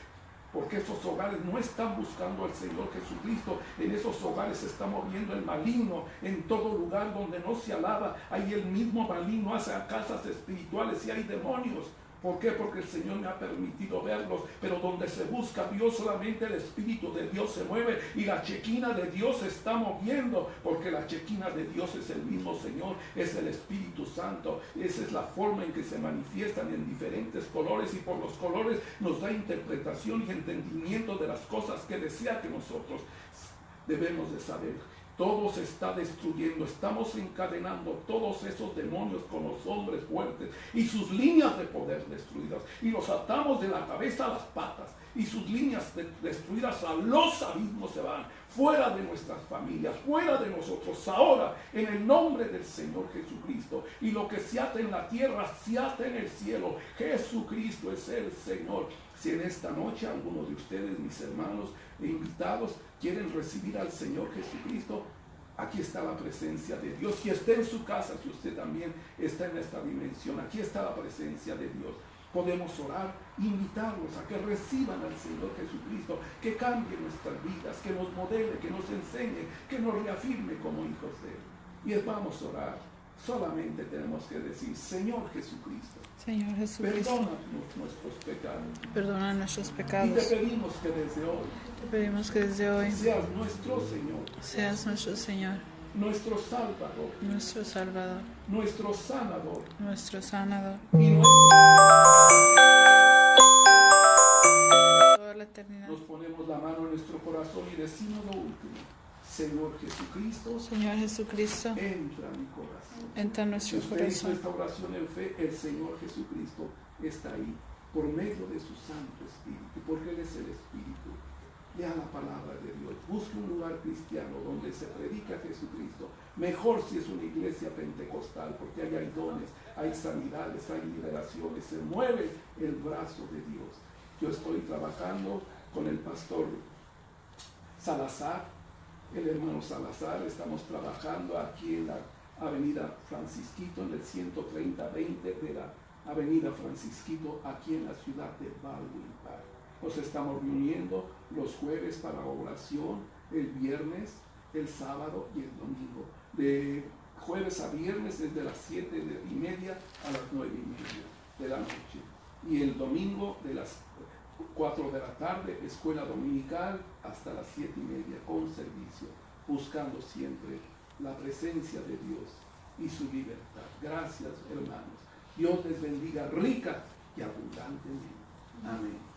Porque esos hogares no están buscando al Señor Jesucristo. En esos hogares se está moviendo el maligno. En todo lugar donde no se alaba, ahí el mismo maligno hace casas espirituales y hay demonios. ¿Por qué? Porque el Señor me ha permitido verlos. Pero donde se busca a Dios, solamente el Espíritu de Dios se mueve. Y la chequina de Dios se está moviendo. Porque la chequina de Dios es el mismo Señor. Es el Espíritu Santo. Esa es la forma en que se manifiestan en diferentes colores. Y por los colores nos da interpretación y entendimiento de las cosas que desea que nosotros debemos de saber. Todo se está destruyendo. Estamos encadenando todos esos demonios con los hombres fuertes y sus líneas de poder destruidas. Y los atamos de la cabeza a las patas. Y sus líneas destruidas a los abismos se van. Fuera de nuestras familias, fuera de nosotros. Ahora, en el nombre del Señor Jesucristo. Y lo que se ata en la tierra, se ata en el cielo. Jesucristo es el Señor. Si en esta noche algunos de ustedes, mis hermanos e invitados, quieren recibir al Señor Jesucristo, aquí está la presencia de Dios. Y esté en su casa, si usted también está en esta dimensión, aquí está la presencia de Dios. Podemos orar, invitarlos a que reciban al Señor Jesucristo, que cambie nuestras vidas, que nos modele, que nos enseñe, que nos reafirme como hijos de Él. Y vamos a orar. Solamente tenemos que decir: Señor Jesucristo, Señor Jesucristo, perdónanos nuestros pecados. Perdona nuestros Y pecados. te pedimos que desde hoy seas nuestro Señor, seas nuestro Señor, nuestro Salvador, nuestro Salvador, nuestro Sanador nuestro Sanador, y toda la eternidad. Nos ponemos la mano en nuestro corazón y decimos lo último: Señor Jesucristo, Señor Jesucristo, entra en mi corazón. entra en nuestro Si usted hizo corazón. esta oración en fe, el Señor Jesucristo está ahí por medio de su Santo Espíritu, porque Él es el Espíritu. Lea la palabra de Dios, busque un lugar cristiano donde se predica a Jesucristo. Mejor si es una iglesia pentecostal, porque ahí hay dones, hay sanidades, hay liberaciones, se mueve el brazo de Dios. Yo estoy trabajando con el pastor Salazar, el hermano Salazar. Estamos trabajando aquí en la avenida Francisquito, en el 130-20 de la avenida Francisquito, aquí en la ciudad de Baldwin Park. Nos estamos reuniendo los jueves para oración, el viernes, el sábado y el domingo. De jueves a viernes desde las 7:30 a las 9:30 de la noche. Y el domingo de las 4 de la tarde, escuela dominical, hasta las 7:30 con servicio, buscando siempre la presencia de Dios y su libertad. Gracias, hermanos. Dios les bendiga rica y abundantemente. Amén.